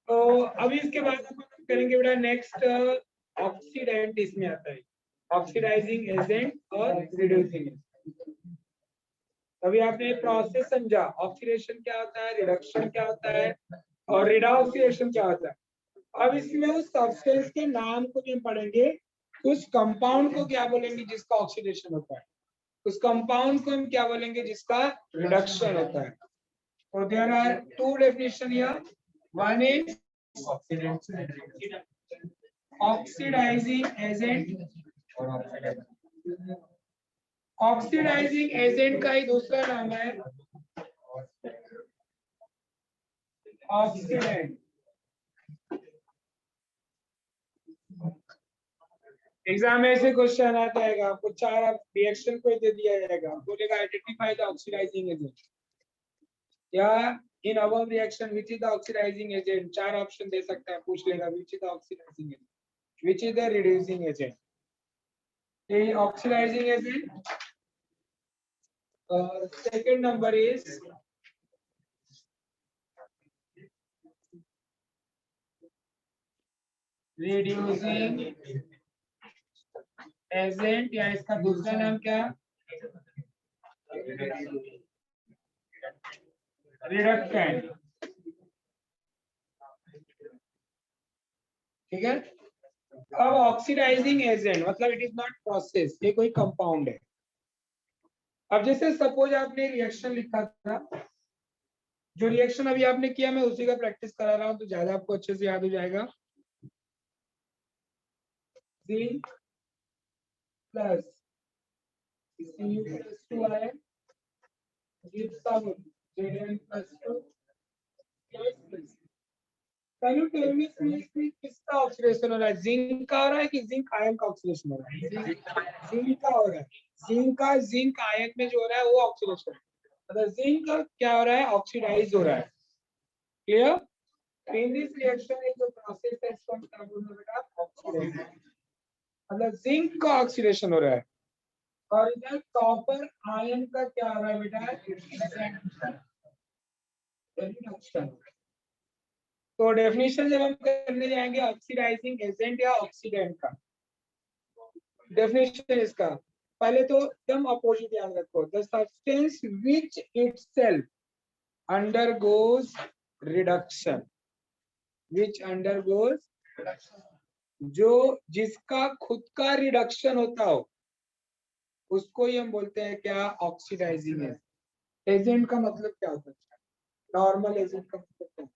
तो अभी इसके बाद अपन करेंगे बेटा नेक्स्ट ऑक्सीडेंट, इसमें आता है ऑक्सीडाइजिंग एजेंट और रिड्यूसिंग एजेंट। अभी आपने प्रोसेस समझा, ऑक्सीडेशन क्या होता है, रिडक्शन क्या होता है और रिडॉक्सीडेशन क्या होता है। अब इसमें उस सब्सटेंस के नाम को भी हम पढ़ेंगे, उस कंपाउंड को क्या बोलेंगे जिसका ऑक्सीडेशन होता है, उस कंपाउंड को हम क्या बोलेंगे जिसका रिडक्शन होता है। तो there are two definition here, one is oxidizing agent, oxidizing agent का ही दूसरा नाम है ऑक्सीडेंट। एग्जाम में ऐसे क्वेश्चन आता है, आपको चार रिएक्शन को दे दिया जाएगा, बोलेगा आइडेंटिफाई द ऑक्सीडाइजिंग एजेंट या in above reaction which is the oxidizing agent, चार ऑप्शन दे सकता है, पूछ लेगा which is the oxidizing agent, which is the reducing agent. ये oxidizing agent. Second number is reducing agent या इसका दूसरा नाम क्या, रिडक्टेंट। ठीक है। अब ऑक्सीडाइजिंग एजेंट मतलब इट इज नॉट प्रोसेस, ये कोई कंपाउंड है। अब जैसे सपोज आपने रिएक्शन लिखा था, जो रिएक्शन अभी आपने किया मैं उसी का प्रैक्टिस करा रहा हूं तो ज्यादा आपको अच्छे से याद हो जाएगा। Zinc plus Cu+2 ion gypsum Zn+2 किसका ऑक्सीडेशन हो रहा है, जिंक का हो रहा है कि जिंक आयन का ऑक्सीडेशन हो रहा है, जिंक का हो रहा है। जिंक का जिंक आयन में जो हो रहा है वो ऑक्सीडेशन है, मतलब जिंक क्या हो रहा है, ऑक्सीडाइज हो रहा है। क्लियर। इन दिस रिएक्शन एक जो प्रोसेस है इसको हम क्या बोलते हैं बेटा, ऑक्सीडेशन, मतलब जिंक का ऑक्सीडेशन हो रहा है। और इधर कॉपर आयन का क्या हो रहा है बेटा, रिडक्शन। तो डेफिनेशन जब हम करने जाएंगे ऑक्सीडाइजिंग एजेंट या ऑक्सीडेंट का, डेफिनेशन इसका पहले तो एकदम अपोजिट याद रखो, the substance which itself undergoes reduction, which undergoes, जो जिसका खुद का रिडक्शन होता हो उसको ही हम बोलते हैं क्या, ऑक्सीडाइजिंग एजेंट। एजेंट का मतलब क्या होता है, नॉर्मल एजेंट का मतलब क्या,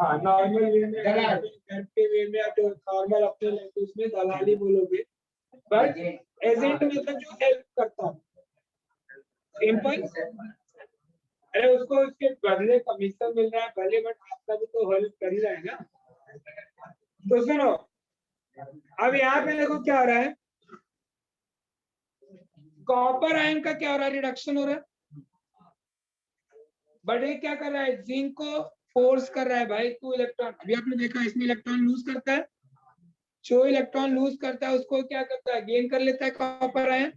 हाँ नॉर्मल वे में, घर के वे में आप नॉर्मल अपने लैंग्वेज में दलाली बोलोगे, बट एजेंट मतलब जो हेल्प करता है, सिंपल। अरे उसको उसके बदले कमीशन मिल रहा है भले, बट आपका भी तो हेल्प कर ही रहा है ना। तो सुनो, अब यहाँ पे देखो क्या हो रहा है, कॉपर आयन का क्या हो रहा है, रिडक्शन हो रहा है, बट ये क्या कर रहा है, जिंक को फोर्स कर रहा है भाई, 2 इलेक्ट्रॉन, अभी आपने देखा इसमें इलेक्ट्रॉन लूज करता है, जो इलेक्ट्रॉन लूज करता है उसको क्या करता है, गेन कर लेता है कॉपर आयन।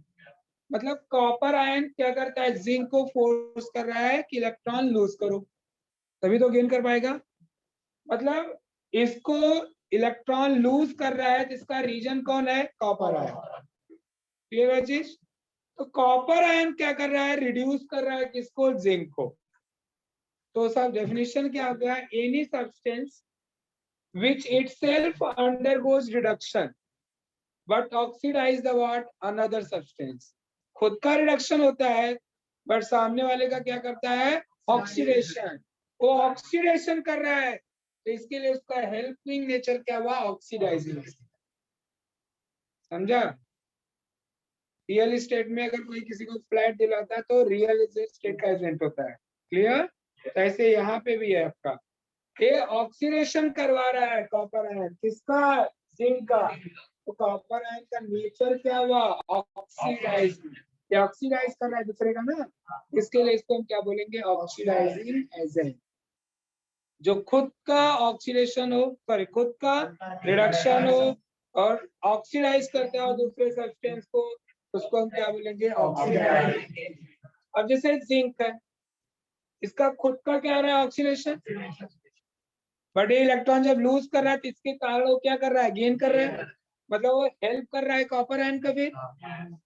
मतलब कॉपर आयन क्या करता है, जिंक को फोर्स कर रहा है कि इलेक्ट्रॉन लूज करो, तभी तो गेन कर पाएगा। मतलब इसको इलेक्ट्रॉन लूज कर रहा है जिसका रीजन कौन है, कॉपर आयन। क्लियर है चीज। तो कॉपर आयन क्या कर रहा है, रिड्यूस कर रहा है किसको, जिंक को। तो सब डेफिनेशन क्या हो गया, any substance which itself undergoes reduction but oxidize the what, another substance। खुद का रिडक्शन होता है बट सामने वाले का क्या करता है, ऑक्सीडेशन। वो ऑक्सीडेशन कर रहा है तो इसके लिए उसका हेल्पिंग नेचर क्या हुआ, ऑक्सीडाइजिंग। समझा। रियल एस्टेट में अगर कोई किसी को फ्लैट दिलाता है तो रियल एस्टेट का एजेंट होता है। क्लियर। ऐसे यहाँ पे भी है आपका, ये ऑक्सीडेशन करवा रहा है कॉपर आयन, किसका, जिंक का। तो कॉपर आयन का नेचर क्या हुआ, ऑक्सीडाइज, ये ऑक्सीडाइज कर रहा है दूसरे का ना, इसके लिए इसको हम क्या बोलेंगे, ऑक्सीडाइजिंग एजेंट। जो खुद का ऑक्सीडेशन हो, सॉरी खुद का रिडक्शन हो और ऑक्सीडाइज करता हो दूसरे सब्सटेंस को, उसको हम क्या बोलेंगे, ऑक्सीडाइज। अब जैसे जिंक है, इसका खुद का क्या हो रहा है, ऑक्सीडेशन, बट ये इलेक्ट्रॉन जब लूज कर रहा है तो इसके कारण वो क्या कर रहा है, गेन कर रहा है, मतलब वो हेल्प कर रहा है कॉपर आयन का फिर,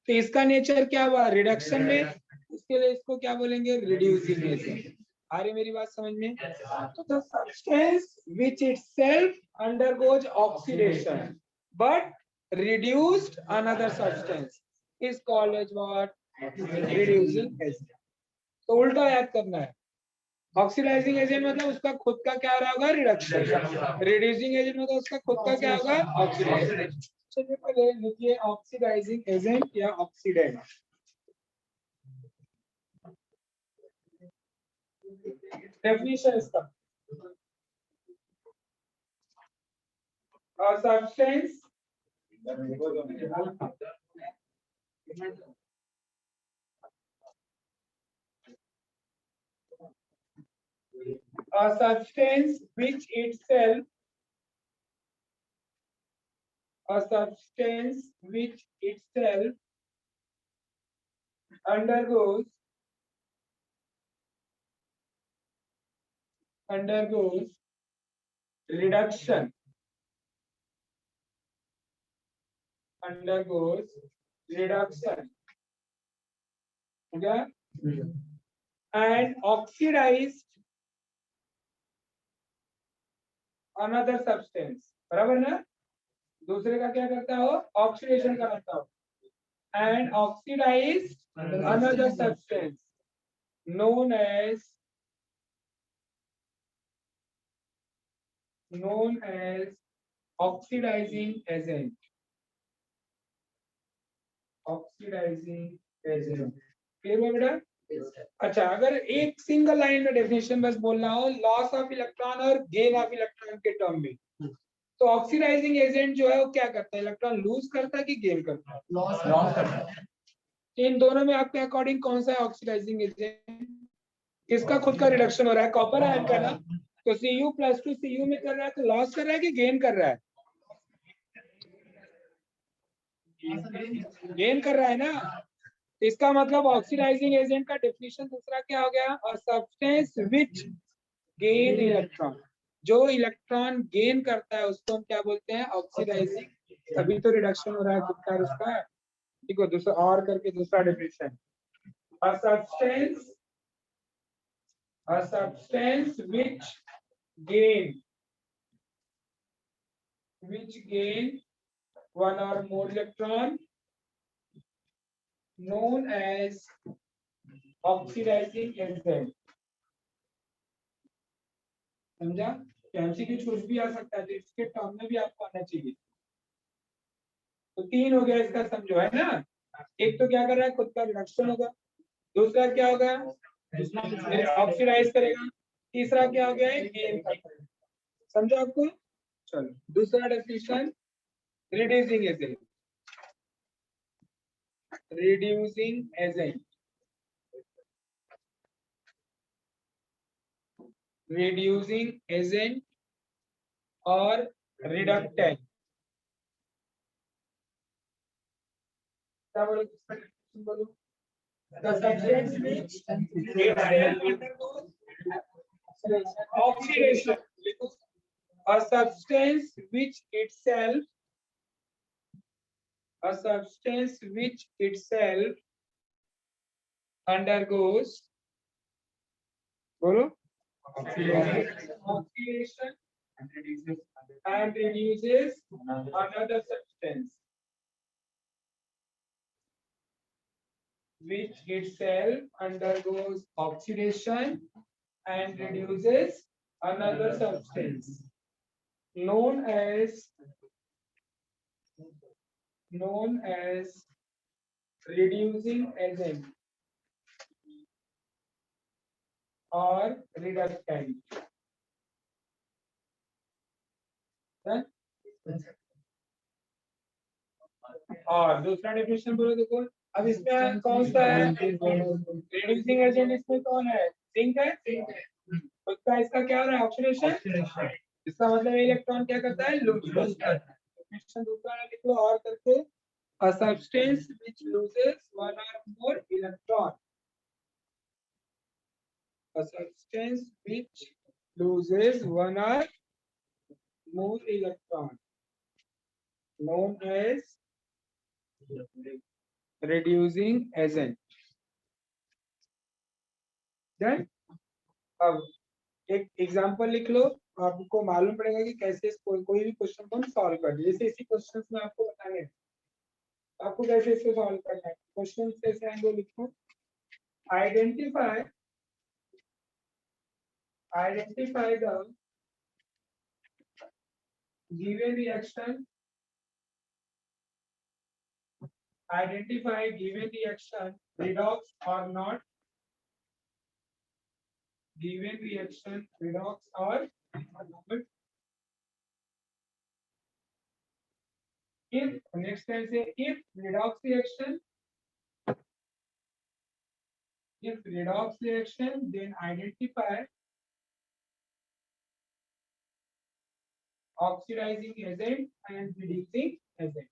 तो इसका नेचर क्या हुआ, रिडक्शन में, इसके लिए इसको क्या बोलेंगे, रिड्यूसिंग एजेंट। आ रही मेरी बात समझ में? तो the substance which itself undergoes oxidation but reduced another substance is called as what, reducing agent। तो उल्टा याद करना है, ऑक्सीडाइजिंग एजेंट मतलब उसका खुद का क्या रहा होगा, रिडक्शन, रिड्यूसिंग एजेंट मतलब उसका खुद का क्या होगा, ऑक्सीडेशन। चलिए पहले लिखिए ऑक्सीडाइजिंग एजेंट या ऑक्सीडेंट। डेफिनेशन इसका, और substance a substance which itself, a substance which itself undergoes reduction, undergoes reduction, okay, and oxidized another substance, बराबर ना, दूसरे का क्या करता हो, ऑक्सीडेशन कराता हो, and oxidized another substance known as oxidizing agent, oxidizing agent. Clear हुआ बेटा? अच्छा, अगर एक सिंगल लाइन में डेफिनेशन बस बोलना हो लॉस ऑफ इलेक्ट्रॉन और गेन ऑफ इलेक्ट्रॉन के टर्म में, तो ऑक्सीडाइजिंग एजेंट जो है वो क्या करता है, इलेक्ट्रॉन लूज करता है कि गेन करता है, लॉस करता है। इन दोनों में आपके अकॉर्डिंग कौन सा है ऑक्सीडाइजिंग एजेंट, किसका खुद का रिडक्शन हो रहा है, कॉपर आयन का ना, तो Cu प्लस टू Cu में कर रहा है तो लॉस कर रहा है कि गेन कर रहा है, गेन कर रहा है ना, इसका मतलब ऑक्सीडाइजिंग एजेंट का डेफिनेशन दूसरा क्या हो गया, a substance which gain electron, जो इलेक्ट्रॉन गेन करता है उसको हम क्या बोलते हैं, ऑक्सीडाइजिंग, तभी तो रिडक्शन हो रहा है खुद का उसका। ठीक है, दूसरा और करके दूसरा definition, a substance gain which gain one or more electron known as oxidizing agent। समझा? एमसीक्यू कुछ भी आ सकता है तो इसके टर्म में भी आपको आना चाहिए। तो तीन हो गया इसका, समझो है ना, एक तो क्या कर रहा है, खुद का रिडक्शन होगा, दूसरा क्या होगा, ऑक्सीडाइज करेगा, तीसरा क्या हो गया है, गेन करता है। समझा आपको? चलो दूसरा definition, reducing agent, reducing agent, reducing agent और reductant, क्या बोलो, बोलो, the substance which itself undergoes oxidation, a substance which itself, a substance which itself undergoes, बोलो, oxidation and reduces another substance which itself undergoes oxidation and reduces another substance known as reducing agent or reductant। और दूसरा definition बोलो, देखो अब इसमें कौन सा है, रिड्यूसिंग एजेंट इसमें कौन है, जिंक है, उसका इसका क्या हो रहा है, ऑक्सीडेशन, इसका मतलब इलेक्ट्रॉन क्या करता है, लूज करता है। डेफिनेशन दूसरा लिख लो और करके, a substance which loses one or more electron, a substance which loses one or more electron known as reducing agent. Then अब एक एग्जांपल लिख लो, आपको मालूम पड़ेगा कि कैसे कोई भी क्वेश्चन को सॉल्व कर, जैसे इसी क्वेश्चन में आपको बताएंगे आपको कैसे इसको सॉल्व करना है। क्वेश्चन कैसे आएंगे लिखो, identify the given reaction, identify given reaction redox or not, given reaction redox or not. If next time say if redox reaction, then identify oxidizing agent and reducing agent.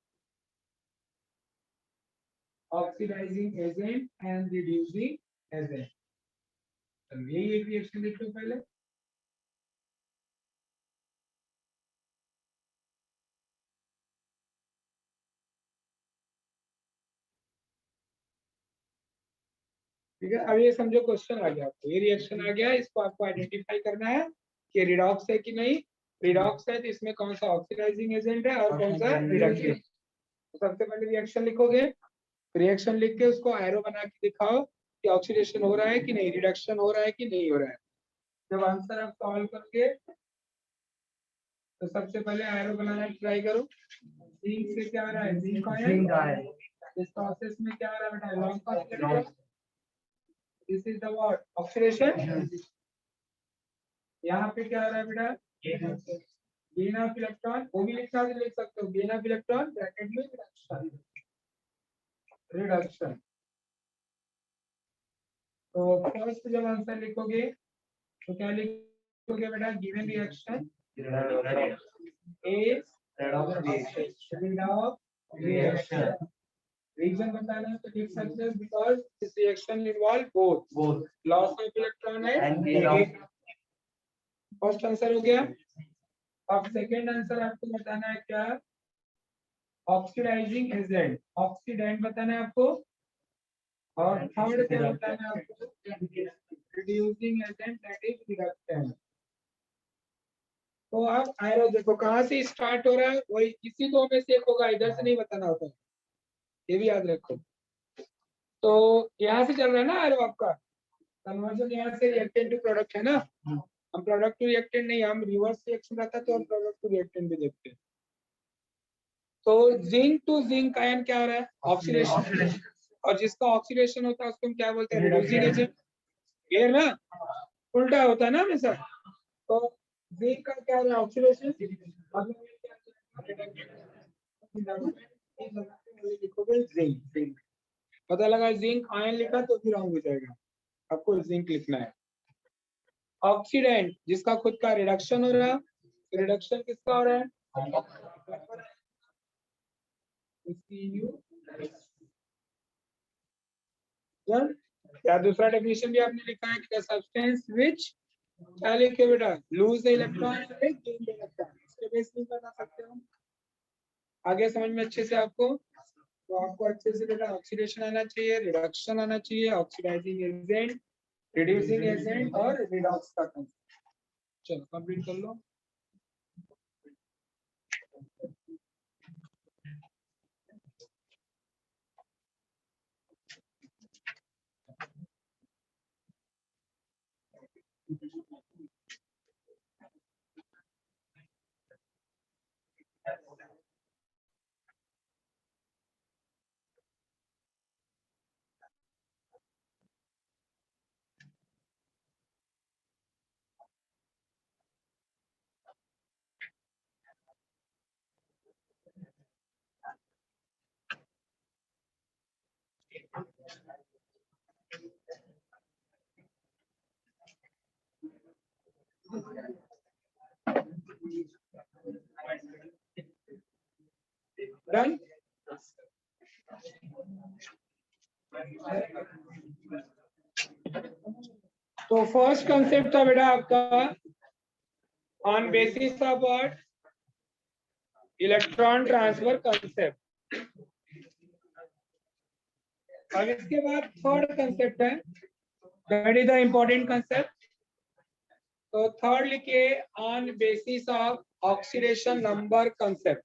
Oxidizing agent and reducing agent. तो यही एक reaction लिख लो पहले। ठीक है, अब ये समझो क्वेश्चन आ गया आपको, ये रिएक्शन आ गया, इसको आपको आइडेंटिफाई करना है कि रिडॉक्स है कि नहीं। रिडॉक्स है तो इसमें कौन सा ऑक्सीडाइजिंग एजेंट है और कौन सा रिडक्टिव। तो सबसे पहले रिएक्शन लिखोगे, रिएक्शन लिख के उसको एरो बना के दिखाओ कि ऑक्सीडेशन हो रहा है कि नहीं, रिडक्शन हो रहा है कि नहीं हो रहा है। जब आंसर आप सॉल्व करोगे तो सबसे पहले एरो बनाना ट्राई करो। जिंक से क्या आ रहा है, जिंक आयन। इस प्रोसेस में क्या आ रहा है बेटा, long path. This is the what, oxidation. यहाँ पे क्या आ रहा है बेटा, गेन ऑफ इलेक्ट्रॉन, वो भी लिखना भी लिख सकते हो, गेन ऑफ इलेक्ट्रॉन ब्रैकेट में रिडक्शन। तो फर्स्ट जब आंसर लिखोगे तो क्या लिखोगे बेटा, given reaction is redox reaction। Reason बताना है तो लिख सकते हो because this reaction involve both loss of electron and gain. First answer हो गया। अब सेकंड आंसर आपको बताना है क्या, ऑक्सीडाइजिंग एजेंट, ऑक्सीडेंट बताना है आपको। और थर्ड क्या बताना है आपको, reducing agent that is reductant. तो आप एरो देखो कहां से स्टार्ट हो रहा है, वही इसी दो में से एक होगा, इधर से नहीं बताना होता है, ये भी याद रखो। तो यहाँ से चल रहा है ना एरो आपका, कन्वर्जन यहाँ से रिएक्टेंट टू प्रोडक्ट है ना। हम प्रोडक्ट टू रिएक्टेंट नहीं, हम रिवर्स रिएक्शन रहता है तो हम प्रोडक्ट टू रिएक्टेंट भी देखते हैं। तो जिंक टू जिंक आयन क्या हो रहा है, ऑक्सीडेशन। और जिसका ऑक्सीडेशन होता है उसको हम क्या बोलते हैं, रिड्यूसिंग एजेंट। क्लियर ना, उल्टा होता है ना हमेशा। तो जिंक का क्या हो रहा है, ऑक्सीडेशन। लिखोगे जिंक, पता लगा जिंक आयन लिखा तो फिर रॉन्ग हो जाएगा, आपको जिंक लिखना है। ऑक्सीडेंट जिसका खुद का रिडक्शन हो रहा है, रिडक्शन किसका हो रहा है, या दूसरा डेफिनेशन भी आपने लिखा है कि सब्सटेंस व्हिच, क्या लिखे बेटा, lose the electron gain the electron. इसके बेस पे बता सकते हो। आगे समझ में अच्छे से आपको, तो आपको अच्छे से बेटा ऑक्सीडेशन आना चाहिए, रिडक्शन आना चाहिए, ऑक्सीडाइजिंग एजेंट, रिड्यूसिंग एजेंट और रिडॉक्स का कंसेप्ट। चलो कंप्लीट कर लो। डन। तो फर्स्ट कंसेप्ट था बेटा आपका on basis of what, electron transfer concept. अब इसके बाद थर्ड कंसेप्ट है, that is the important concept. तो थर्ड लिखिए, on basis of oxidation number concept.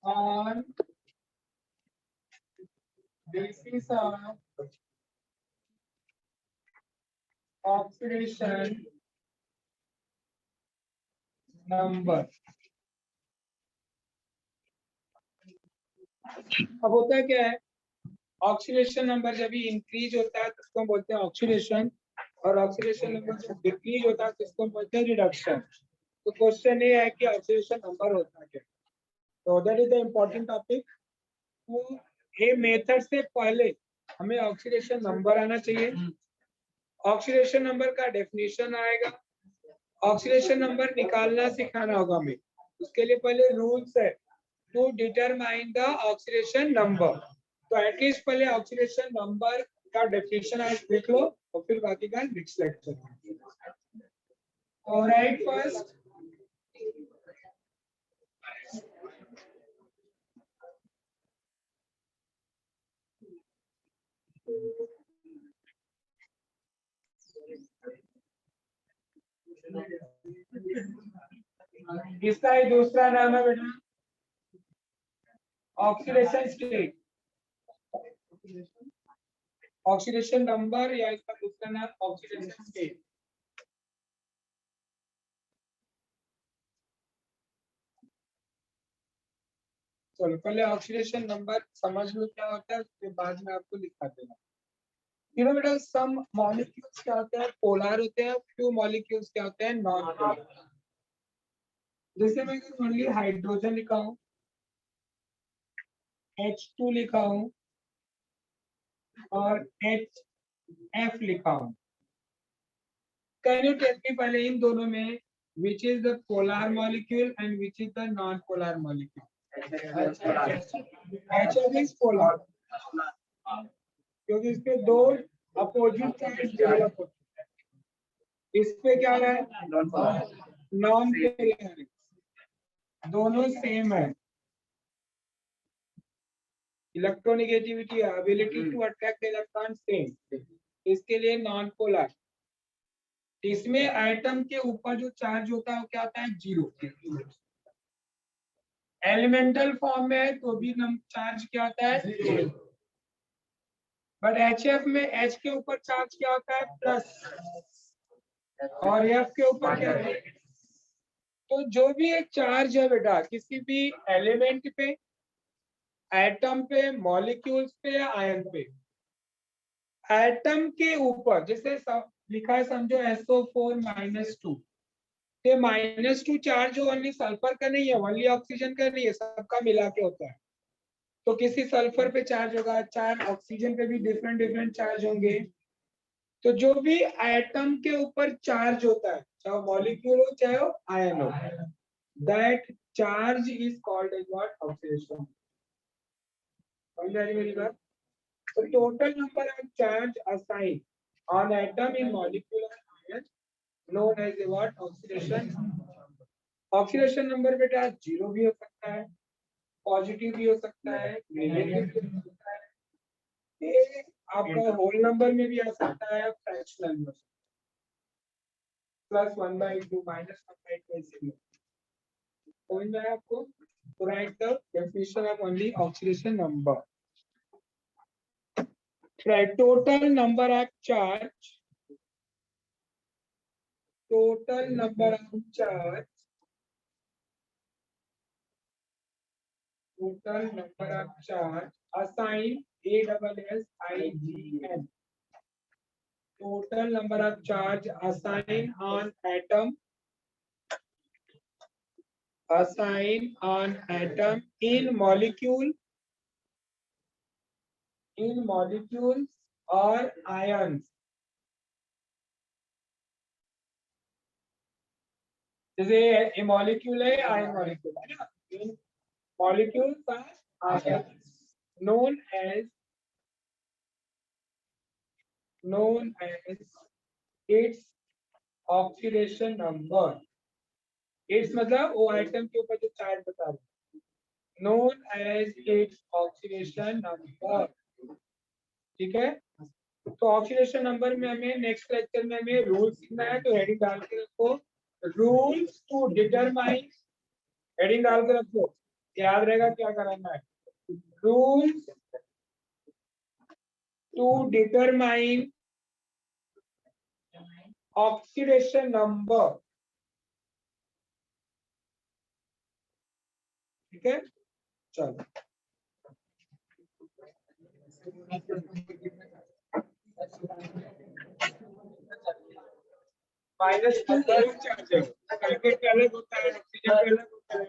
On basis of oxidation number। अब होता क्या है, ऑक्सीडेशन नंबर जब भी इंक्रीज होता है तो उसको बोलते हैं ऑक्सीडेशन, और ऑक्सीडेशन नंबर जब डिक्रीज होता है तो इसको बोलते हैं रिडक्शन। तो क्वेश्चन ये है कि ऑक्सीडेशन नंबर होता है क्या। तो that is the important topic. तो ये मेथड से पहले हमें ऑक्सीडेशन नंबर आना चाहिए। ऑक्सीडेशन नंबर का डेफिनेशन आएगा, ऑक्सीडेशन नंबर निकालना सिखाना होगा हमें। उसके लिए पहले रूल्स है to determine the oxidation number. तो एटलीस्ट पहले ऑक्सीडेशन नंबर का डेफिनेशन आज देख लो और फिर बाकी का नेक्स्ट लेक्चर। ऑलराइट, फर्स्ट इसका ही दूसरा नाम है बेटा ऑक्सीडेशन स्टेट, ऑक्सीडेशन नंबर या इसका दूसरा नाम ऑक्सीडेशन स्टेट। चलो पहले ऑक्सीडेशन नंबर समझ लो क्या होता है, उसके बाद में आपको दिखा देना। यू नो बेटा, सम मॉलिक्यूल्स क्या होते हैं, पोलर होते हैं, फ्यू मॉलिक्यूल्स क्या होते हैं, नॉन पोलर। जैसे मैं अगर ओनली हाइड्रोजन लिखा हूं, H2 लिखा हूं और HF लिखा हूं, कैन यू टेल मी पहले इन दोनों में which is the polar molecule and which is the non-polar molecule? HF is polar क्योंकि इसके दो अपोजिट चार्ज डेवलप होते हैं। इस पे क्या है, नॉन पोलर, दोनों सेम है। Electronegativity, ability to attract electron same, इसके लिए नॉन पोलर। इसमें एटम के ऊपर जो चार्ज होता है वो क्या होता है, जीरो। एलिमेंटल फॉर्म में है तो भी चार्ज क्या होता है, बट HF में H के ऊपर चार्ज क्या होता है, प्लस, और F के ऊपर क्या है। तो जो भी एक चार्ज है बेटा किसी भी एलिमेंट पे, एटम पे, मॉलिक्यूल्स पे या आयन पे, एटम के ऊपर जैसे लिखा है समझो SO4-2, ये -2 चार्ज ओनली सल्फर का नहीं है, ओनली ऑक्सीजन का नहीं है, सबका मिला के होता है। तो किसी सल्फर पे चार्ज होगा, चार ऑक्सीजन पे भी डिफरेंट डिफरेंट चार्ज होंगे। तो जो भी एटम के ऊपर चार्ज होता है, चाहे मॉलिक्यूल हो चाहे आयन हो, that charge is called as what, oxidation. समझ आ रही मेरी बात। तो total number of charge assign on atom in molecular ion known as what, oxidation। Oxidation number बेटा जीरो भी हो सकता है, पॉजिटिव भी हो सकता है, नेगेटिव भी हो सकता है, ये आपका होल नंबर में भी आ सकता है, फ्रैक्शनल में +1/2 -1/2 ऐसे। समझ में आया आपको। तो right the definition of only oxidation number. Right, total number of charge, total number of charge, total number of charge assigned, ASSIGN, total number of charge assigned on atom, assigned on atom in molecule, in molecules or ions। जैसे ये molecule है, ion molecule है ना, इन molecules और ions. known as its oxidation number. its मतलब वो item के ऊपर जो चार्ज बता रहे हैं, known as its oxidation number. ठीक है, तो ऑक्सीडेशन नंबर में हमें नेक्स्ट लेक्चर में हमें रूल सीखना है, तो हेडिंग डाल के रखो, रूल्स टू डिटरमाइन, हेडिंग डाल के रखो, याद रहेगा क्या कराना है, rules to determine oxidation number. ठीक है, चलो -2 चार्ज है, अलग होता है, ऑक्सीजन अलग होता है.